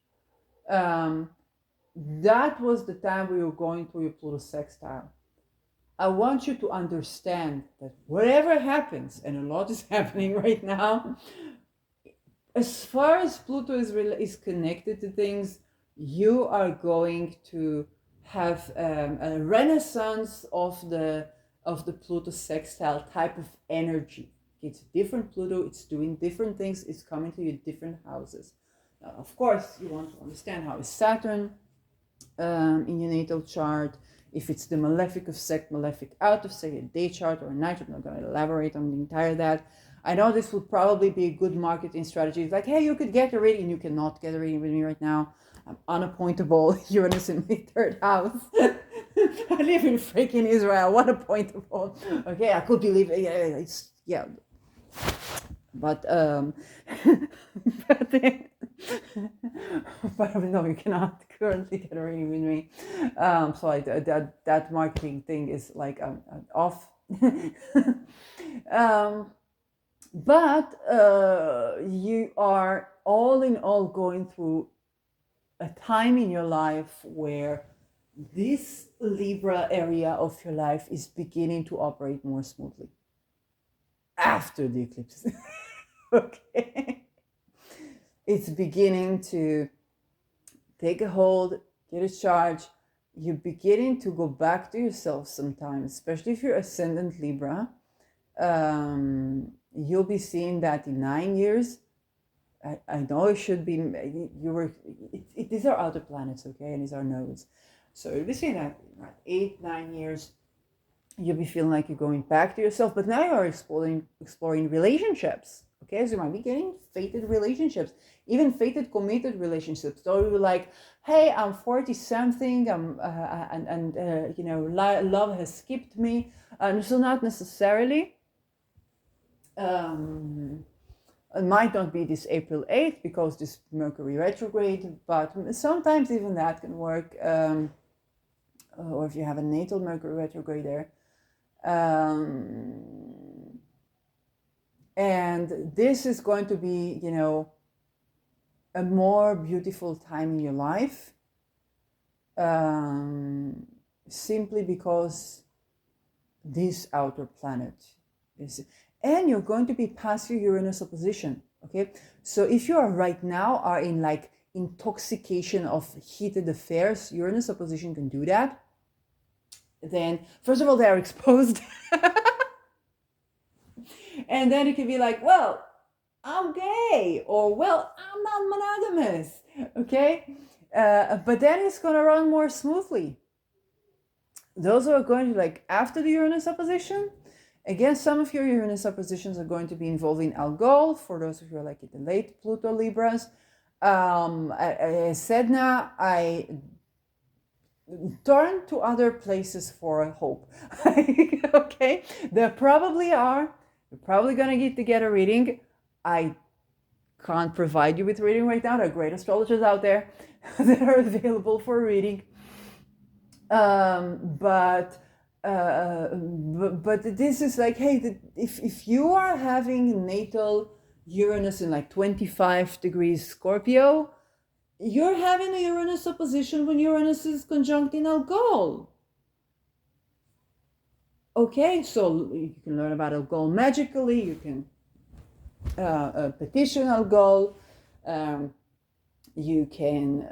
That was the time we were going through your Pluto sextile. I want you to understand that whatever happens, and a lot is happening right now, as far as Pluto is connected to things, you are going to have a renaissance of the Pluto sextile type of energy. It's different Pluto, it's doing different things, it's coming to you in different houses. Now, of course, you want to understand how is Saturn in your natal chart. If it's the malefic of sect, malefic out of sect, a day chart or a night chart. I'm not going to elaborate on the entire that. I know this would probably be a good marketing strategy. It's like, hey, you could get a reading. You cannot get a reading with me right now. I'm unappointable. Uranus in my 3rd house. I live in freaking Israel. What appointable? Okay, I could believe it. Yeah. But but no, you cannot currently get a reading with me. So that marketing thing is like off. But you are all in all going through a time in your life where this Libra area of your life is beginning to operate more smoothly after the eclipse. Okay, it's beginning to take a hold, get a charge. You're beginning to go back to yourself sometimes, especially if you're ascendant Libra. You'll be seeing that in 9 years. I know it should be, these are outer planets, okay, and these are nodes. So you'll be seeing that in 8-9 years. You'll be feeling like you're going back to yourself, but now you're exploring relationships. Okay, so you might be getting fated relationships, even fated committed relationships. So you're like, hey, I'm 40 something, love has skipped me. So not necessarily. It might not be this April 8th because this Mercury retrograde, but sometimes even that can work. Or if you have a natal Mercury retrograde there. And this is going to be, a more beautiful time in your life, simply because this outer planet is, and you're going to be past your Uranus opposition. Okay, so if you are right now are in like intoxication of heated affairs, Uranus opposition can do that. Then first of all, they are exposed. And then you can be like, well, I'm gay, or well, I'm not monogamous, okay? But then it's going to run more smoothly. Those are going to, like, after the Uranus opposition, again, some of your Uranus oppositions are going to be involving Algol, for those of you who are like in the late Pluto Libras. I said now, I turn to other places for hope. Okay, there probably are. You're probably going to get a reading. I can't provide you with reading right now. There are great astrologers out there that are available for reading. But this is like, hey, if you are having natal Uranus in like 25 degrees Scorpio, you're having a Uranus opposition when Uranus is conjunct in Algol. Okay, so you can learn about Algol magically. You can petition Algol. You can,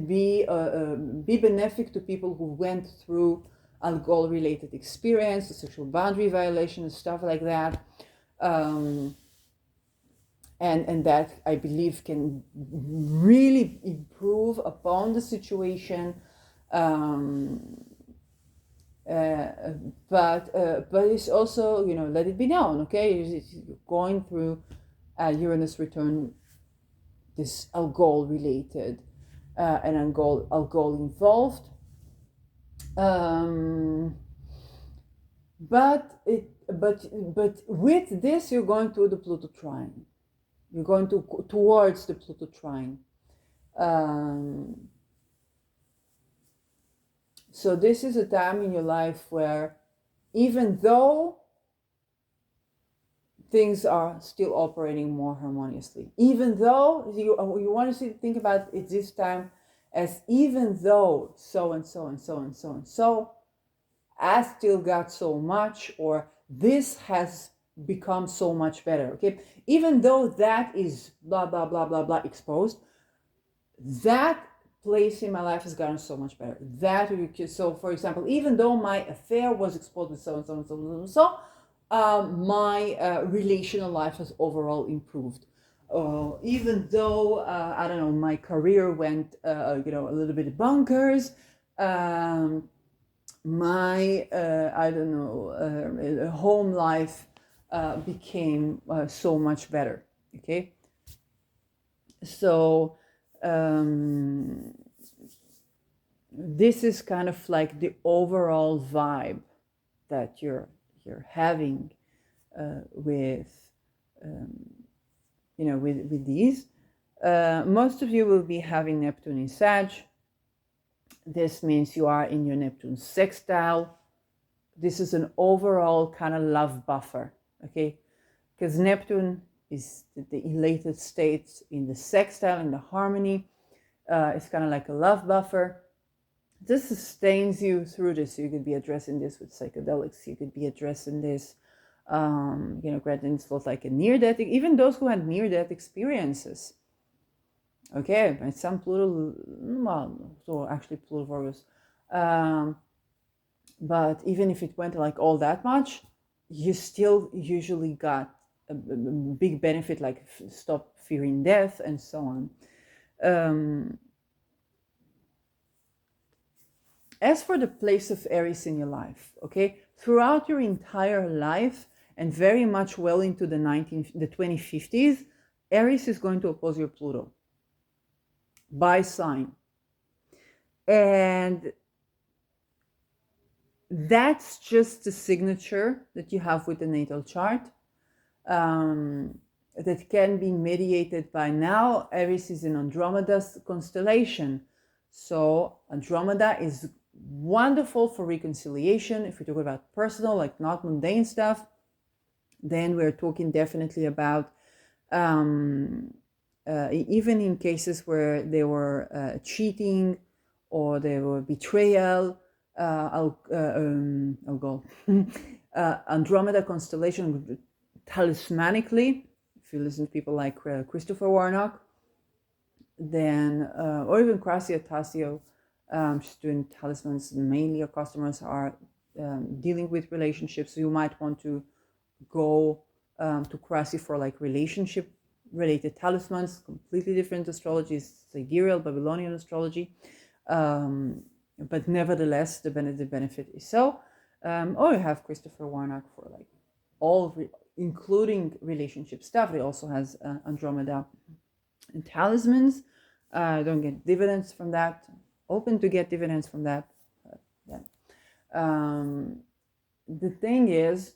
be benefic to people who went through Algol-related experience, sexual boundary violation, and stuff like that. And that, I believe, can really improve upon the situation. But it's also, let it be known, okay? It's going through Uranus return, this Algol related and Algol involved. But with this, you're going to the Pluto trine. You're going towards the Pluto trine. So this is a time in your life where, even though things are still operating more harmoniously, even though you want to think about it this time as, even though so and so and so and so and so, I still got so much, or this has become so much better, okay? Even though that is blah, blah, blah, blah, blah exposed, that place in my life has gotten so much better. So, for example, even though my affair was exposed with so and so and so and so, my relational life has overall improved. Even though, I don't know, my career went, a little bit bonkers, my, home life became so much better, okay? So this is kind of like the overall vibe that you're having with with these. Most of you will be having Neptune in Sag. This means you are in your Neptune sextile. This is an overall kind of love buffer, okay? Because Neptune is the elated state in the sextile, in the harmony. It's kind of like a love buffer. This sustains you through this. You could be addressing this with psychedelics. You could be addressing this, granting it's both like a near-death, even those who had near-death experiences. Okay, and some Pluto, so actually Pluto Virgos. But even if it went like all that much, you still usually got a big benefit, like stop fearing death and so on. As for the place of Aries in your life, okay, throughout your entire life and very much well into the 2050s, Aries is going to oppose your Pluto by sign. And that's just the signature that you have with the natal chart that can be mediated by now. Aries is in Andromeda's constellation. So Andromeda is wonderful for reconciliation. If we're talking about personal, like not mundane stuff, then we're talking definitely about even in cases where they were cheating or there were betrayal. I'll go. Andromeda constellation, talismanically, if you listen to people like Christopher Warnock, then or even Gracia Tassio, she's doing talismans. Mainly your customers are dealing with relationships, so you might want to go to Krasi for like relationship related talismans, completely different astrology, sidereal Babylonian astrology. But nevertheless, the benefit is so. Or you have Christopher Warnock for like including relationship stuff. He also has Andromeda and talismans. Don't get dividends from that. Open to get dividends from that. Yeah. The thing is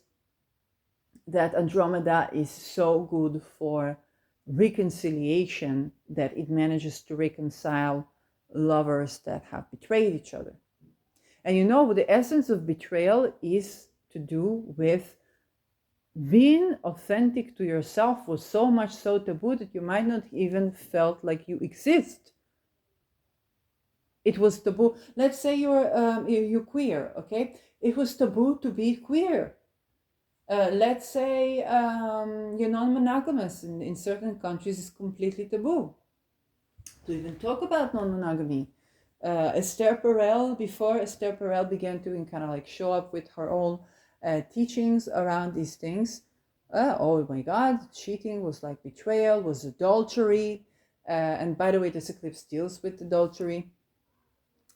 that Andromeda is so good for reconciliation that it manages to reconcile lovers that have betrayed each other. And you know, the essence of betrayal is to do with being authentic to yourself was so much so taboo that you might not even felt like you exist. It was taboo. Let's say you're queer, okay? It was taboo to be queer. Let's say you're non-monogamous. In certain countries, it's completely taboo to even talk about non-monogamy. Before Esther Perel began to kind of like show up with her own teachings around these things, oh my God, cheating was like betrayal, was adultery. And by the way, this eclipse deals with adultery.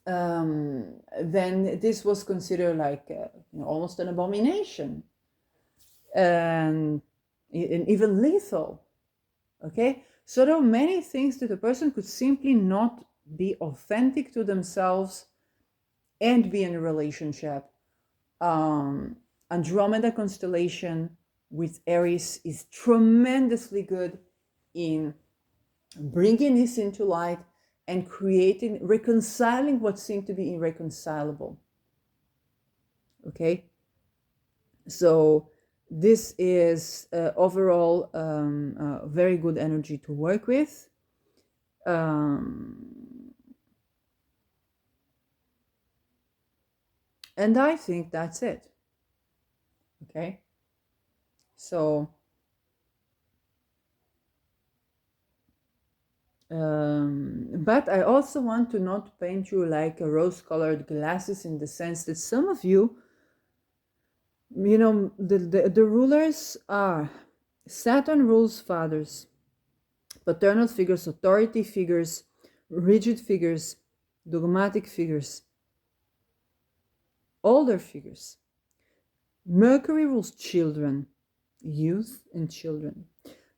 Then this was considered like almost an abomination, and even lethal. Okay, so there are many things that a person could simply not be authentic to themselves and be in a relationship. Andromeda constellation with Aries is tremendously good in bringing this into light and reconciling what seemed to be irreconcilable. Okay, so this is overall very good energy to work with. And I think that's it. Okay, so but I also want to not paint you like a rose-colored glasses, in the sense that some of you, the rulers are Saturn rules fathers, paternal figures, authority figures, rigid figures, dogmatic figures, older figures. Mercury rules children, youth and children.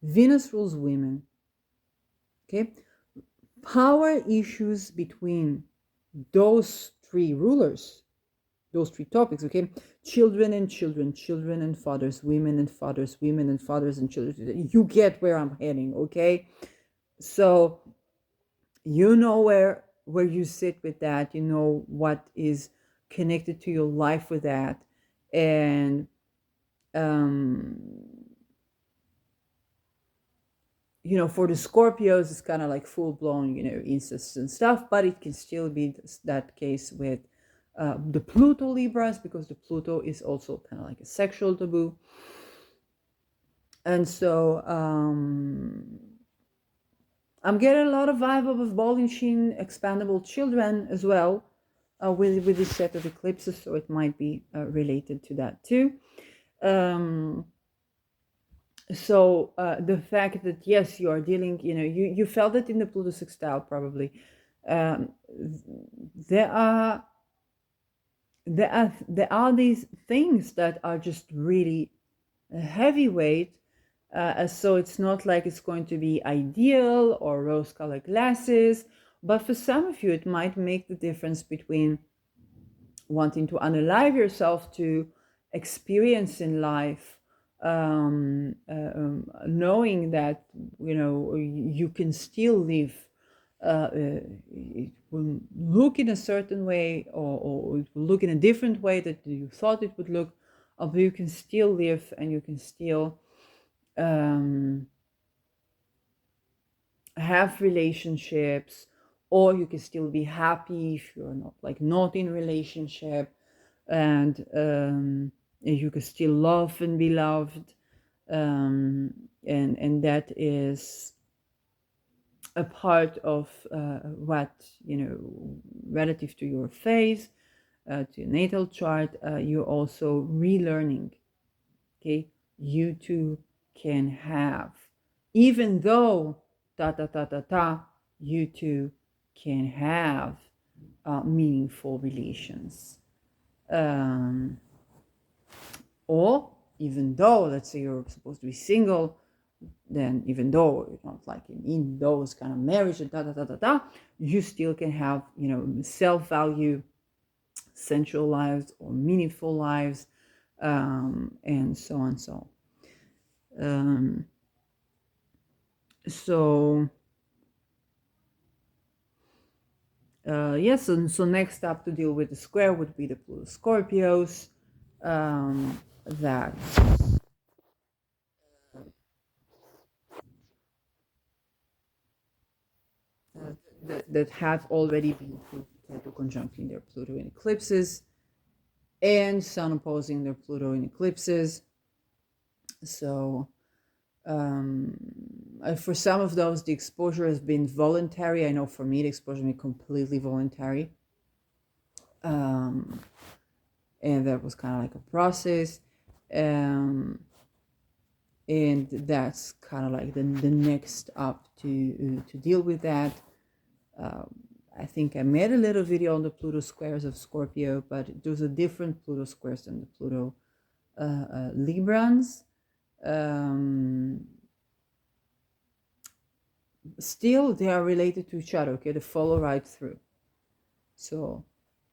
Venus rules women. Okay, power issues between those three rulers, those three topics. Okay, children and children, children and fathers, women and fathers, women and fathers and children. You get where I'm heading. Okay, so you know where you sit with that. You know what is connected to your life with that. And for the Scorpios, it's kind of like full-blown, incest and stuff, but it can still be that case with the Pluto Libras, because the Pluto is also kind of like a sexual taboo. And so I'm getting a lot of vibe of ball and sheen expandable children as well, with this set of eclipses, so it might be related to that too. So the fact that, yes, you are dealing, you felt it in the Pluto sextile probably. There are these things that are just really heavyweight. So it's not like it's going to be ideal or rose-colored glasses, but for some of you, it might make the difference between wanting to unalive yourself to experience in life, knowing that you can still live. It will look in a certain way, or it will look in a different way that you thought it would look, but you can still live, and you can still have relationships, or you can still be happy if you're not in relationship, and you can still love and be loved, and that is a part of what relative to your phase, to your natal chart, you're also relearning. Okay, you two can have, even though you two can have meaningful relations. Um, or even though, let's say you're supposed to be single, then even though you're not like in those kind of marriage and you still can have, self-value, sensual lives or meaningful lives, and so on. Um, so yes, so next up to deal with the square would be the Pluto Scorpios, that that have already been Pluto conjuncting their Pluto in eclipses, and Sun opposing their Pluto in eclipses. So um, for some of those, the exposure has been voluntary. I know for me, the exposure has been completely voluntary. Um, and that was kind of like a process. And that's kind of like the next up to deal with that. I think I made a little video on the Pluto squares of Scorpio, but those are different Pluto squares than the Pluto Librans. Still, they are related to each other, okay? They follow right through. So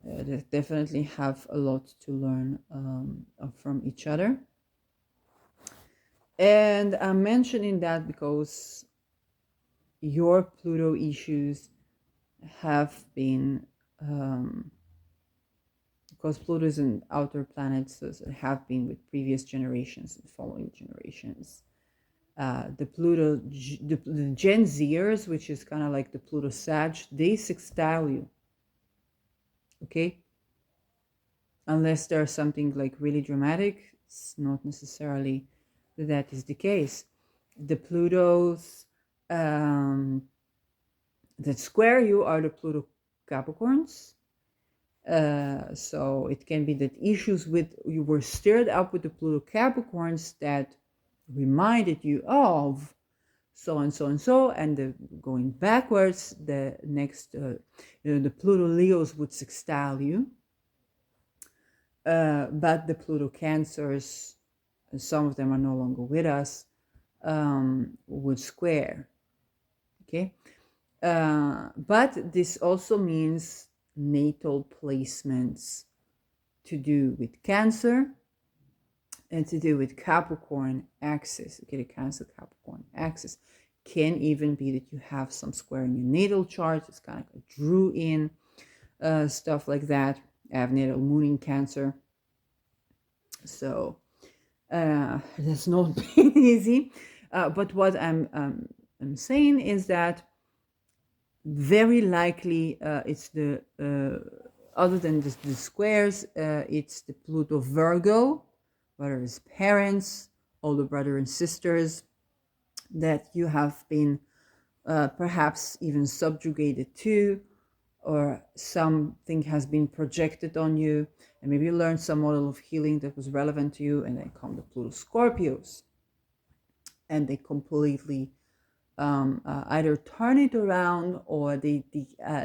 they definitely have a lot to learn from each other. And I'm mentioning that because your Pluto issues have been, because Pluto is an outer planet, so it have been with previous generations and following generations. The Pluto, the Gen Zers, which is kind of like the Pluto Sag, they sextile you, okay? Unless there's something like really dramatic, it's not necessarily that is the case. The Plutos that square you are the Pluto Capricorns. So it can be that issues with you were stirred up with the Pluto Capricorns that reminded you of so and so and so, and going backwards, the next, the Pluto Leos would sextile you, but the Pluto Cancers, some of them are no longer with us, would square. Okay, but this also means natal placements to do with Cancer and to do with Capricorn axis. Okay, the Cancer Capricorn axis can even be that you have some square in your natal chart. It's kind of like a drew in stuff like that. I have natal moon in Cancer, so that's not been easy. But what I'm saying is that very likely it's the other than the squares, it's the Pluto Virgo, whether it's parents, older brother and sisters, that you have been perhaps even subjugated to, or something has been projected on you, and maybe you learned some model of healing that was relevant to you, and then come the Pluto Scorpios, and they completely either turn it around, or they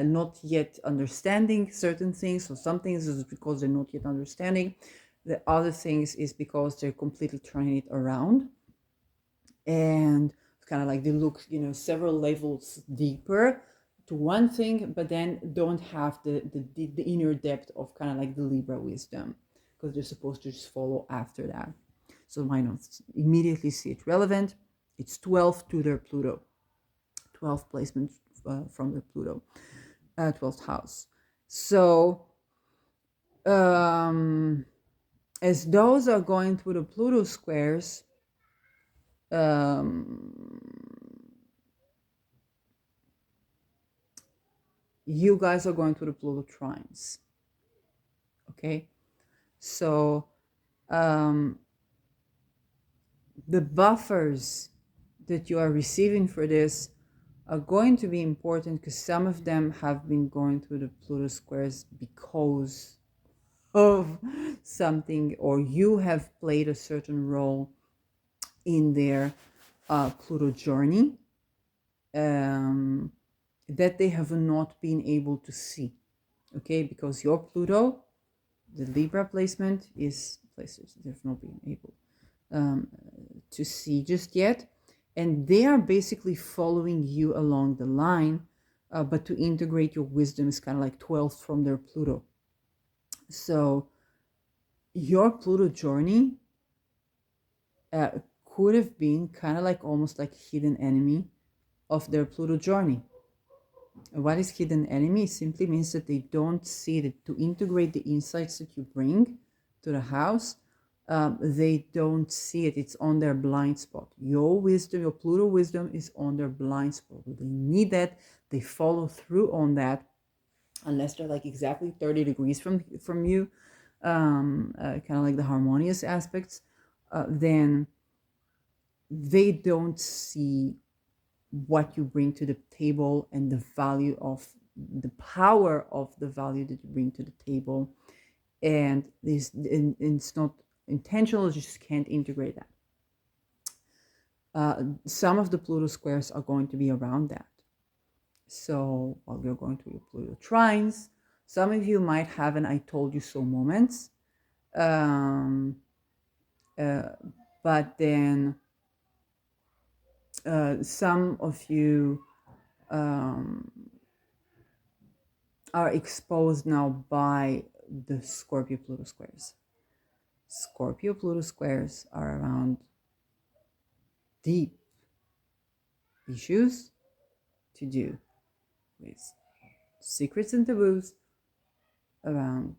not yet understanding certain things. So some things is because they're not yet understanding. The other things is because they're completely turning it around, and kind of like they look, several levels deeper to one thing, but then don't have the inner depth of kind of like the Libra wisdom, because they're supposed to just follow after that. So why not immediately see it relevant? It's 12 to their Pluto, 12 placement from the Pluto, 12th house. So as those are going through the Pluto squares, you guys are going through the Pluto trines. Okay, so the buffers that you are receiving for this are going to be important, because some of them have been going through the Pluto squares because of something, or you have played a certain role in their Pluto journey that they have not been able to see. Okay, because your Pluto, the Libra placement, is places they've not been able to see just yet, and they are basically following you along the line. But to integrate your wisdom is kind of like 12th from their Pluto. So your Pluto journey uh, could have been kind of like almost like hidden enemy of their Pluto journey. What is hidden enemy? It simply means that they don't see it. To integrate the insights that you bring to the house, they don't see it. It's on their blind spot. Your wisdom, your Pluto wisdom is on their blind spot. They need that. They follow through on that, unless they're like exactly 30 degrees from you, kind of like the harmonious aspects, then they don't see what you bring to the table and the value of the power of the value that you bring to the table. And this, and it's not intentional, you just can't integrate that. Some of the Pluto squares are going to be around that. So while you're going through your Pluto trines, some of you might have an I told you so moments. Um, but then some of you are exposed now by the Scorpio Pluto squares. Scorpio Pluto squares are around deep issues to do with secrets and taboos around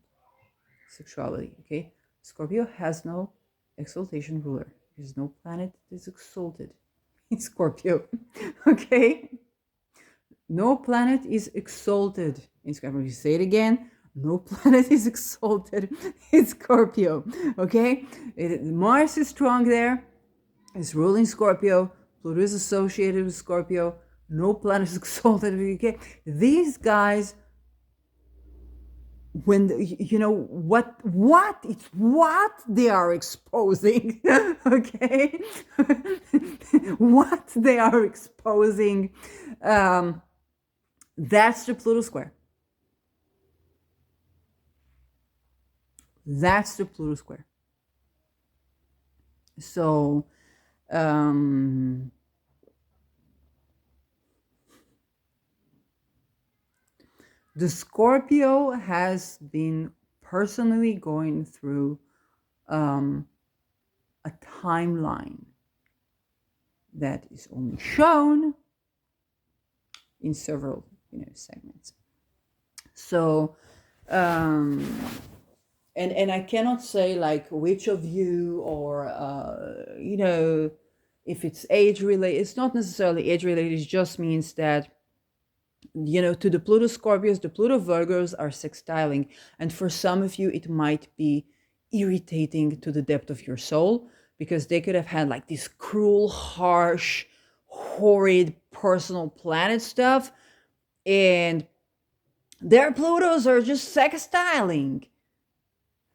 sexuality. Okay, Scorpio has no exaltation ruler. There's no planet that is exalted in Scorpio. Okay, no planet is exalted in Scorpio. You say it again. No planet is exalted in Scorpio. Okay, Mars is strong there. It's ruling Scorpio. Pluto is associated with Scorpio. No planet is exalted. Okay, these guys, when you know what it's what they are exposing. Okay, what they are exposing. That's the Pluto square. That's the Pluto square. So the Scorpio has been personally going through a timeline that is only shown in several segments. So and I cannot say like which of you, or if it's age related. It's not necessarily age related. It just means that to the Pluto Scorpios, the Pluto Virgos are sextiling, and for some of you it might be irritating to the depth of your soul, because they could have had like this cruel, harsh, horrid personal planet stuff, and their Plutos are just sextiling.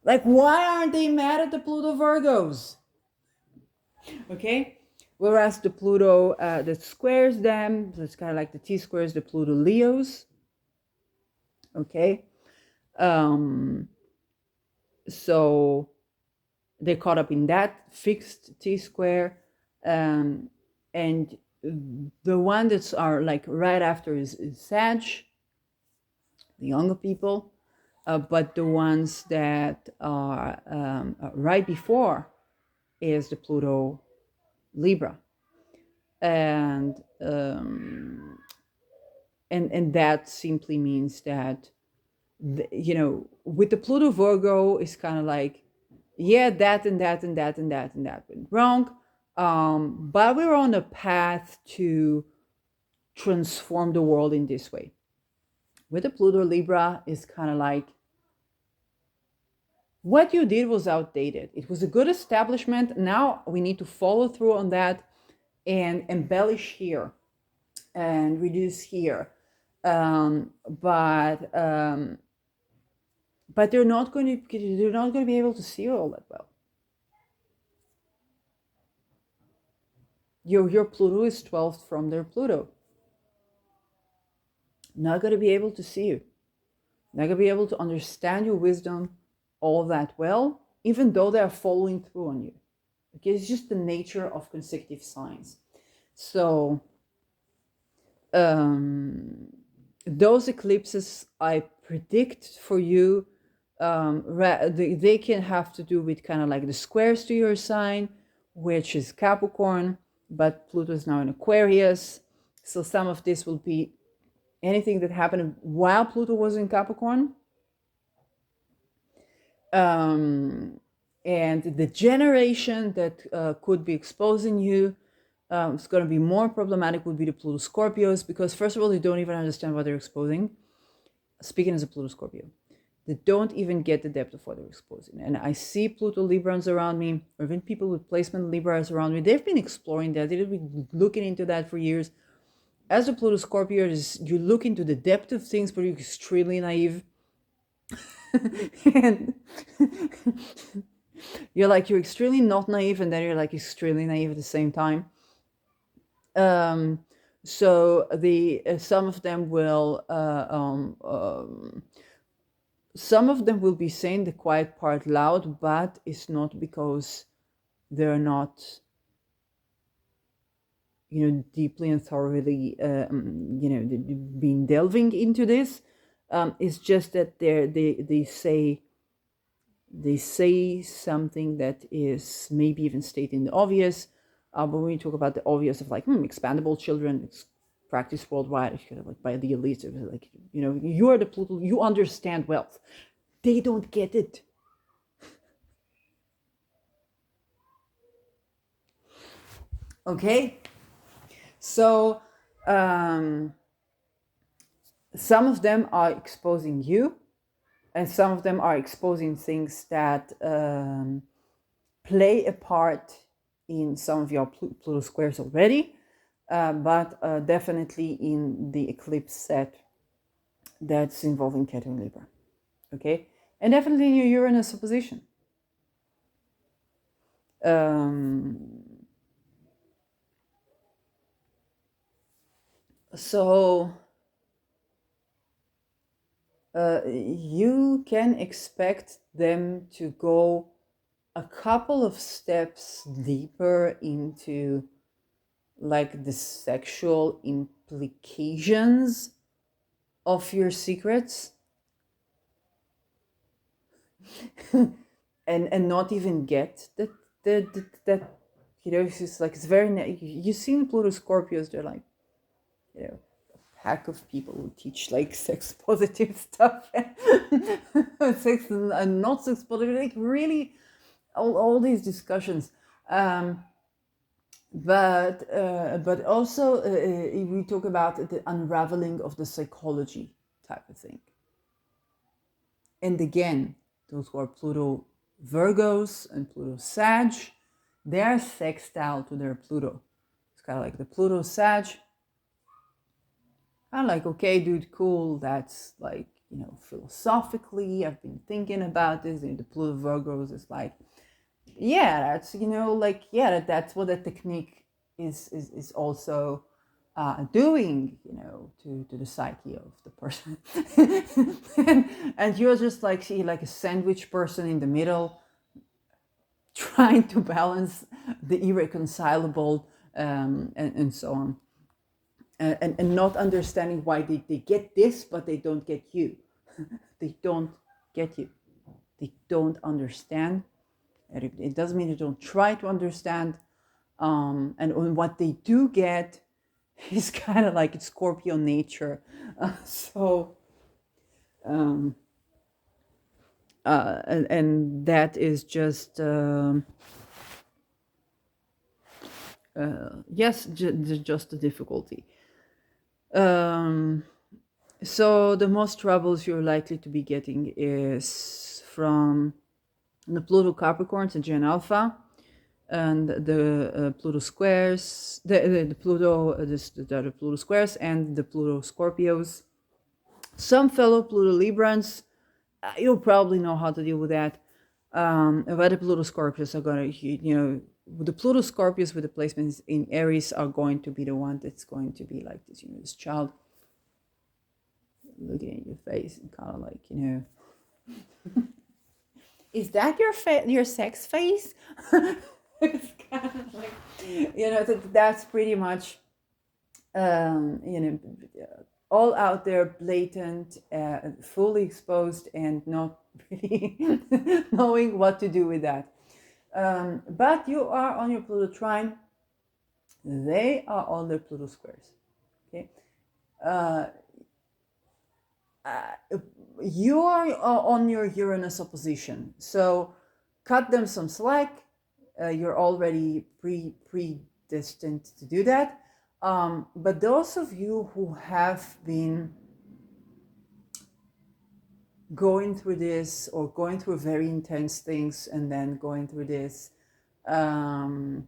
Like, why aren't they mad at the Pluto Virgos? Okay? Whereas the Pluto that squares them, so it's kind of like the T squares, the Pluto Leos. Okay? So they're caught up in that fixed T square. And the one that's are like right after is Sag, the younger people. But the ones that are right before is the Pluto Libra, and that simply means that with the Pluto Virgo is kind of like, yeah, that and that and that and that and that went wrong, but we're on a path to transform the world in this way. With the Pluto Libra is kind of like, what you did was outdated. It was a good establishment. Now we need to follow through on that and embellish here and reduce here. But they're not going to be able to see all that well. Your Pluto is 12th from their Pluto. Not going to be able to see you. Not going to be able to understand your wisdom all that well, even though they are following through on you. Okay, it's just the nature of consecutive signs. So those eclipses I predict for you, they can have to do with kind of like the squares to your sign, which is Capricorn, but Pluto is now in Aquarius. So some of this will be anything that happened while Pluto was in Capricorn. And the generation that could be exposing you, it's going to be more problematic would be the Pluto Scorpios, because first of all, they don't even understand what they're exposing. Speaking as a Pluto Scorpio, they don't even get the depth of what they're exposing. And I see Pluto Librans around me, or even people with placement Libras around me. They've been exploring that. They've been looking into that for years. As a Pluto Scorpio, you look into the depth of things, but you're extremely naive. And you're extremely not naive, and then you're extremely naive at the same time. So the some of them will be saying the quiet part loud, but it's not because they're not, deeply and thoroughly, been delving into this. It's just that they say something that is maybe even stating the obvious. But when we talk about the obvious of expandable children, it's practiced worldwide, by the elites, you are the Pluto, you understand wealth. They don't get it. Okay, so some of them are exposing you, and some of them are exposing things that play a part in some of your Pluto squares already, but definitely in the eclipse set that's involving Ketu and Libra. Okay, and definitely in your Uranus opposition. So you can expect them to go a couple of steps deeper into the sexual implications of your secrets, and not even get that it's just it's very, you see Pluto Scorpios, they're a pack of people who teach sex positive stuff, sex and not sex positive, really all these discussions. But also we talk about the unraveling of the psychology type of thing. And again, those who are Pluto Virgos and Pluto Sag, they're sextile to their Pluto. It's kind of the Pluto Sag. I'm okay, dude, cool. That's philosophically, I've been thinking about this. And the Pluto Virgos is yeah, that's that's what the technique is also doing, to the psyche of the person. and you're just see a sandwich person in the middle, trying to balance the irreconcilable, and so on, and not understanding why they get this but they don't get you. They don't get you. They don't understand. It doesn't mean they don't try to understand. And what they do get is kind of it's Scorpio nature. And that is just yes, just the difficulty. So the most troubles you're likely to be getting is from the Pluto Capricorns and Gen Alpha, and the Pluto squares, the Pluto, the Pluto squares, and the Pluto Scorpios. Some fellow Pluto Librans, you'll probably know how to deal with that. But the Pluto Scorpios are gonna, the Pluto Scorpios with the placements in Aries are going to be the one that's going to be like this, this child looking at your face and kind of like, is that your sex face? It's kind of like, that's pretty much, um, you know, all out there, blatant, fully exposed, and not really knowing what to do with that. But you are on your Pluto trine. They are on their Pluto squares. Okay. Uh, you are on your Uranus opposition, so cut them some slack. You're already predestined to do that. But those of you who have been going through this, or going through very intense things and then going through this, um,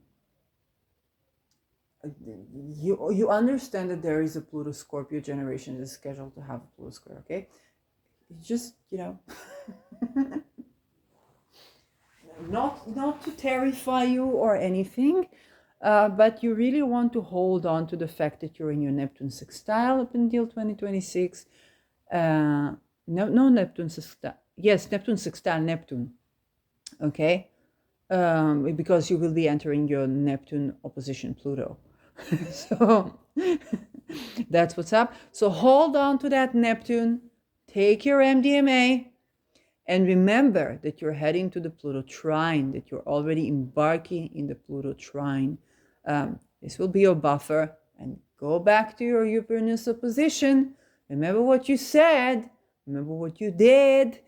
you understand that there is a Pluto Scorpio generation that is scheduled to have a Pluto square. Okay, just not to terrify you or anything, but you really want to hold on to the fact that you're in your Neptune sextile up until 2026. No Neptune sextile. Yes, Neptune sextile Neptune. Okay, because you will be entering your Neptune opposition Pluto. So that's what's up. So hold on to that Neptune. Take your MDMA. And remember that you're heading to the Pluto trine, that you're already embarking in the Pluto trine. This will be your buffer. And go back to your Uranus opposition. Remember what you said. Remember what you did.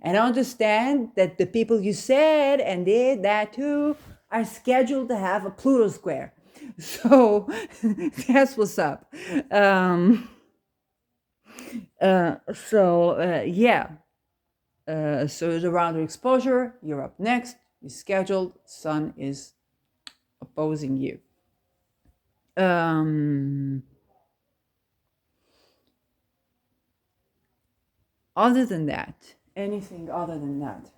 And understand that the people you said and did that to are scheduled to have a Pluto square. So that's what's up. Yeah. So the round of exposure, you're up next, is scheduled, Sun is opposing you. Other than that, anything other than that?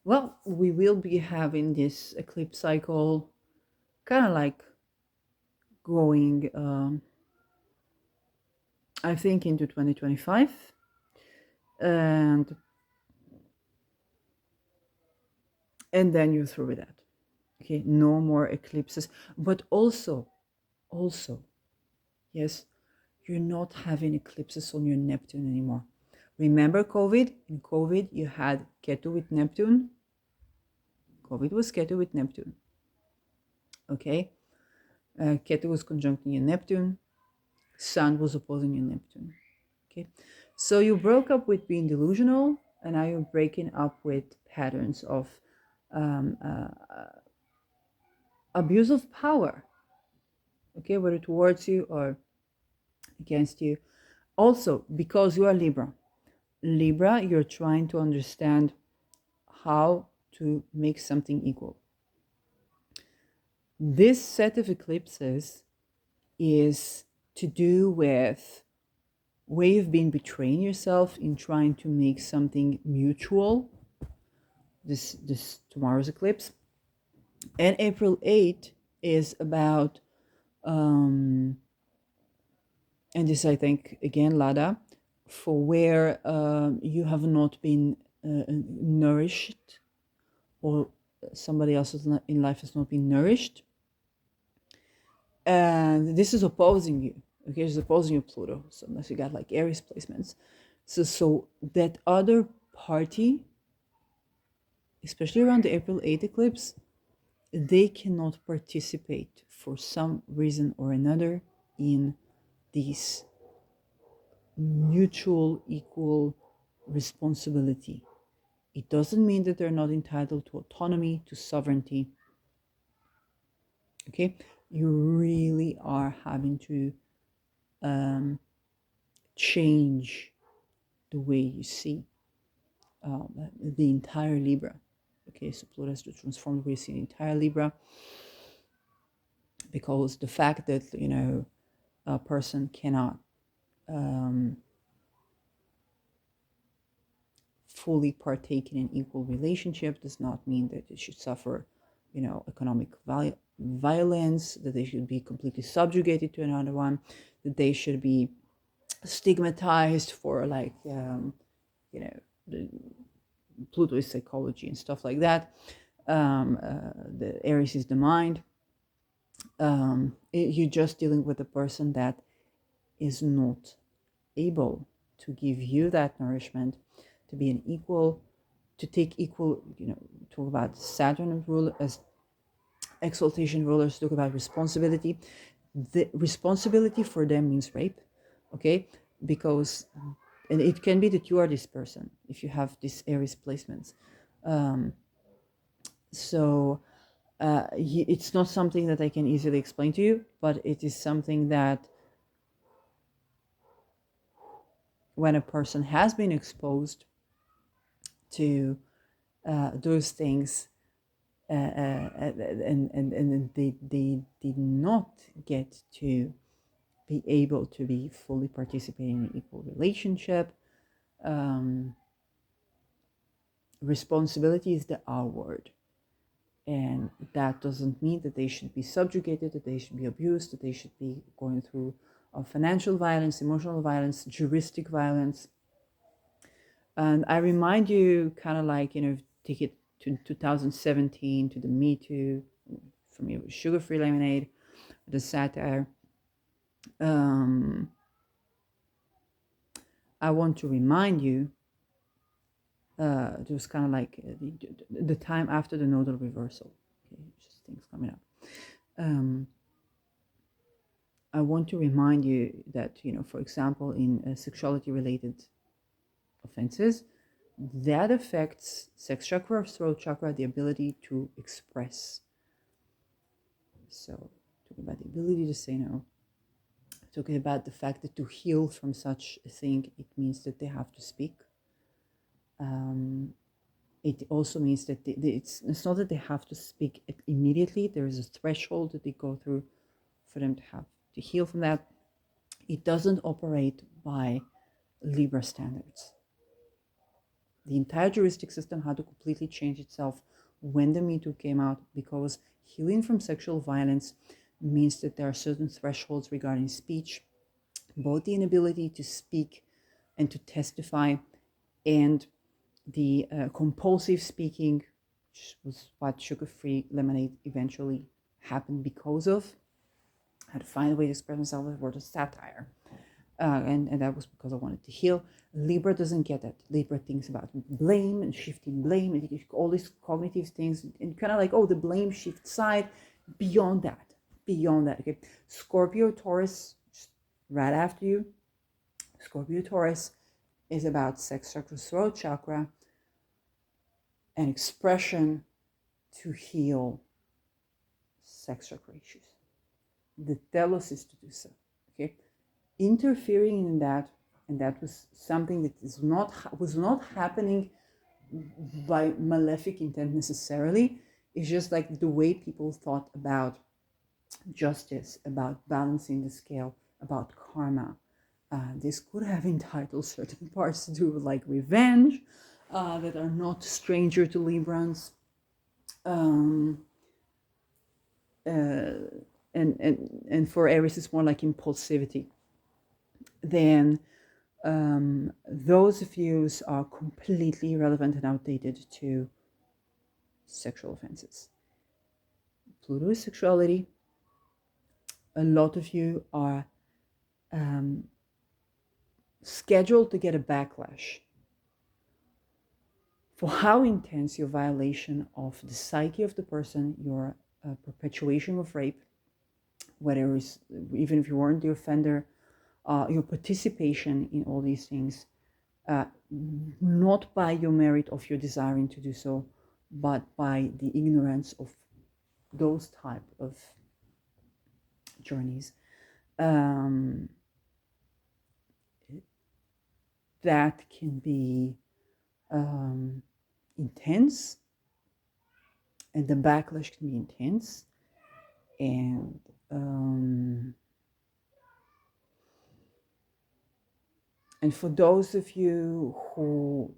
Well, we will be having this eclipse cycle kind of like going, I think, into 2025. And then you're through with that. Okay, no more eclipses. But also, yes, you're not having eclipses on your Neptune anymore. Remember COVID? In COVID, you had Ketu with Neptune. COVID was Ketu with Neptune. Okay? Ketu was conjuncting your Neptune. Sun was opposing your Neptune. Okay? So you broke up with being delusional, and now you're breaking up with patterns of abuse of power. Okay? Whether towards you or against you. Also, because you are Libra. Libra, you're trying to understand how to make something equal. This set of eclipses is to do with where you've been betraying yourself in trying to make something mutual. This tomorrow's eclipse. And April 8th is about, and this I think again, Lada, for where you have not been nourished, or somebody else in life has not been nourished. And this is opposing you. Okay, it's opposing you, Pluto. So unless you got like Aries placements. So that other party, especially around the April 8th eclipse, they cannot participate for some reason or another in this mutual equal responsibility. It doesn't mean that they're not entitled to autonomy, to sovereignty. Okay, you really are having to change the way you see the entire Libra. Okay, so Pluto has to transform the way you see the entire Libra. because the fact that, a person cannot fully partake in an equal relationship does not mean that they should suffer, economic violence, that they should be completely subjugated to another one, that they should be stigmatized for, like, the Pluto is psychology and stuff like that. The Aries is the mind. You're just dealing with a person that is not able to give you that nourishment, to be an equal, to take equal, talk about Saturn rule as exaltation rulers, talk about responsibility. The responsibility for them means rape, okay? Because, and it can be that you are this person if you have these Aries placements. So it's not something that I can easily explain to you, but it is something that when a person has been exposed to those things, and they did not get to be able to be fully participating in an equal relationship. Responsibility is the R word. And that doesn't mean that they should be subjugated, that they should be abused, that they should be going through financial violence, emotional violence, juristic violence. And I remind you, kind of like, take it to 2017, to the Me Too, for me it was Sugar-Free Lemonade, the satire. I want to remind you, it was kind of like the time after the nodal reversal. Okay, just things coming up. I want to remind you that, for example, in sexuality-related offenses, that affects sex chakra, throat chakra, the ability to express. So, talking about the ability to say no, talking about the fact that to heal from such a thing, it means that they have to speak. It also means that it's not that they have to speak immediately. There is a threshold that they go through for them to have to heal from that. It doesn't operate by Libra standards. The entire juristic system had to completely change itself when the Me Too came out, because healing from sexual violence means that there are certain thresholds regarding speech, both the inability to speak and to testify, and the compulsive speaking, which was what Sugar-Free Lemonade eventually happened because of. I had to find a way to express myself with words of satire. And that was because I wanted to heal. Libra doesn't get that. Libra thinks about blame and shifting blame and all these cognitive things, and kind of like, oh, the blame shift side. Beyond that, okay. Scorpio Taurus, right after you. Scorpio Taurus is about sex chakra, throat chakra, and expression to heal sex chakra issues. The telos is to do so, okay. Interfering in that, and that was something that was not happening by malefic intent necessarily. It's just like the way people thought about justice, about balancing the scale, about karma. This could have entitled certain parts to do with, like, revenge, that are not stranger to Librans. And for Aries, it's more like impulsivity. Then those views are completely irrelevant and outdated to sexual offenses. Pluto is sexuality. A lot of you are scheduled to get a backlash for how intense your violation of the psyche of the person, your perpetuation of rape, whether it's, even if you weren't the offender, your participation in all these things, not by your merit of your desiring to do so, but by the ignorance of those type of journeys. That can be intense, and the backlash can be intense, And and for those of you who,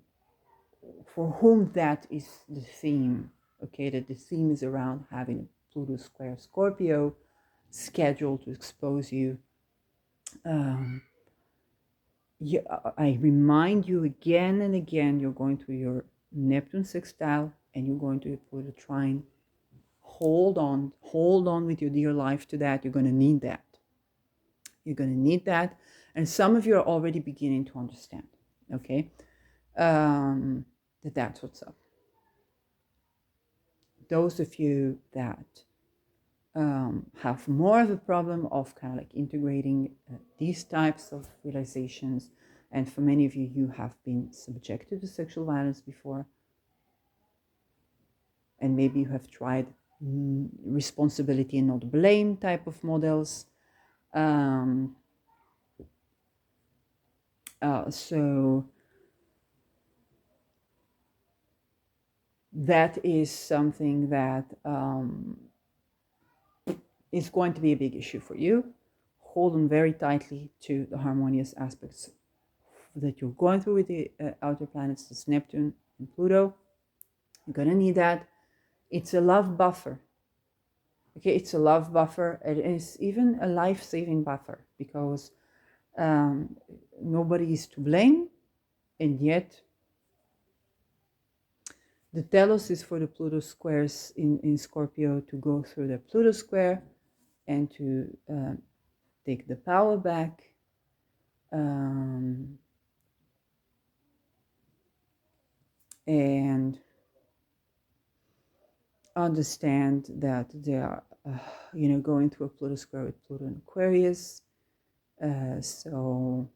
for whom that is the theme, okay, that the theme is around having Pluto square Scorpio scheduled to expose you, I remind you again and again, you're going through your Neptune sextile and you're going to Pluto trine. Hold on with your dear life to that. You're going to need that. You're going to need that. And some of you are already beginning to understand, okay, that's what's up. Those of you that have more of a problem of kind of like integrating these types of realizations, and for many of you, you have been subjected to sexual violence before, and maybe you have tried responsibility and not blame type of models. So that is something that is going to be a big issue for you. Hold on very tightly to the harmonious aspects that you're going through with the outer planets, this Neptune and Pluto. You're going to need that. It's a love buffer. Okay, it's a love buffer. It is even a life-saving buffer because nobody is to blame, and yet the telos is for the Pluto squares in Scorpio to go through the Pluto square and to take the power back, and understand that they are, going through a Pluto square with Pluto in Aquarius. So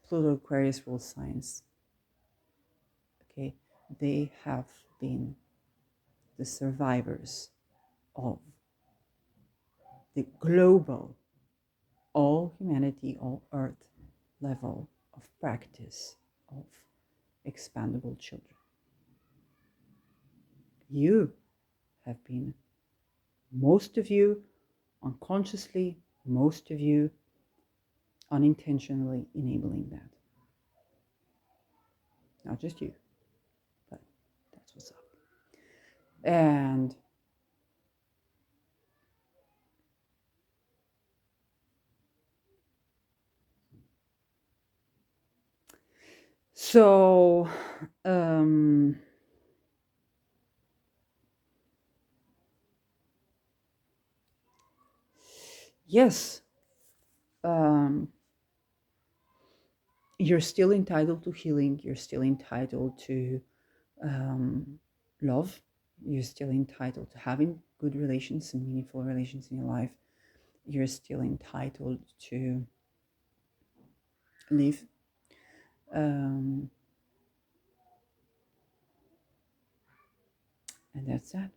Pluto Aquarius rules signs. Okay, they have been the survivors of the global, all humanity, all Earth level of practice of expandable children. You have been, most of you unconsciously, most of you unintentionally enabling that. Not just you, but that's what's up. And so yes, you're still entitled to healing. You're still entitled to love. You're still entitled to having good relations and meaningful relations in your life. You're still entitled to live. And that's that.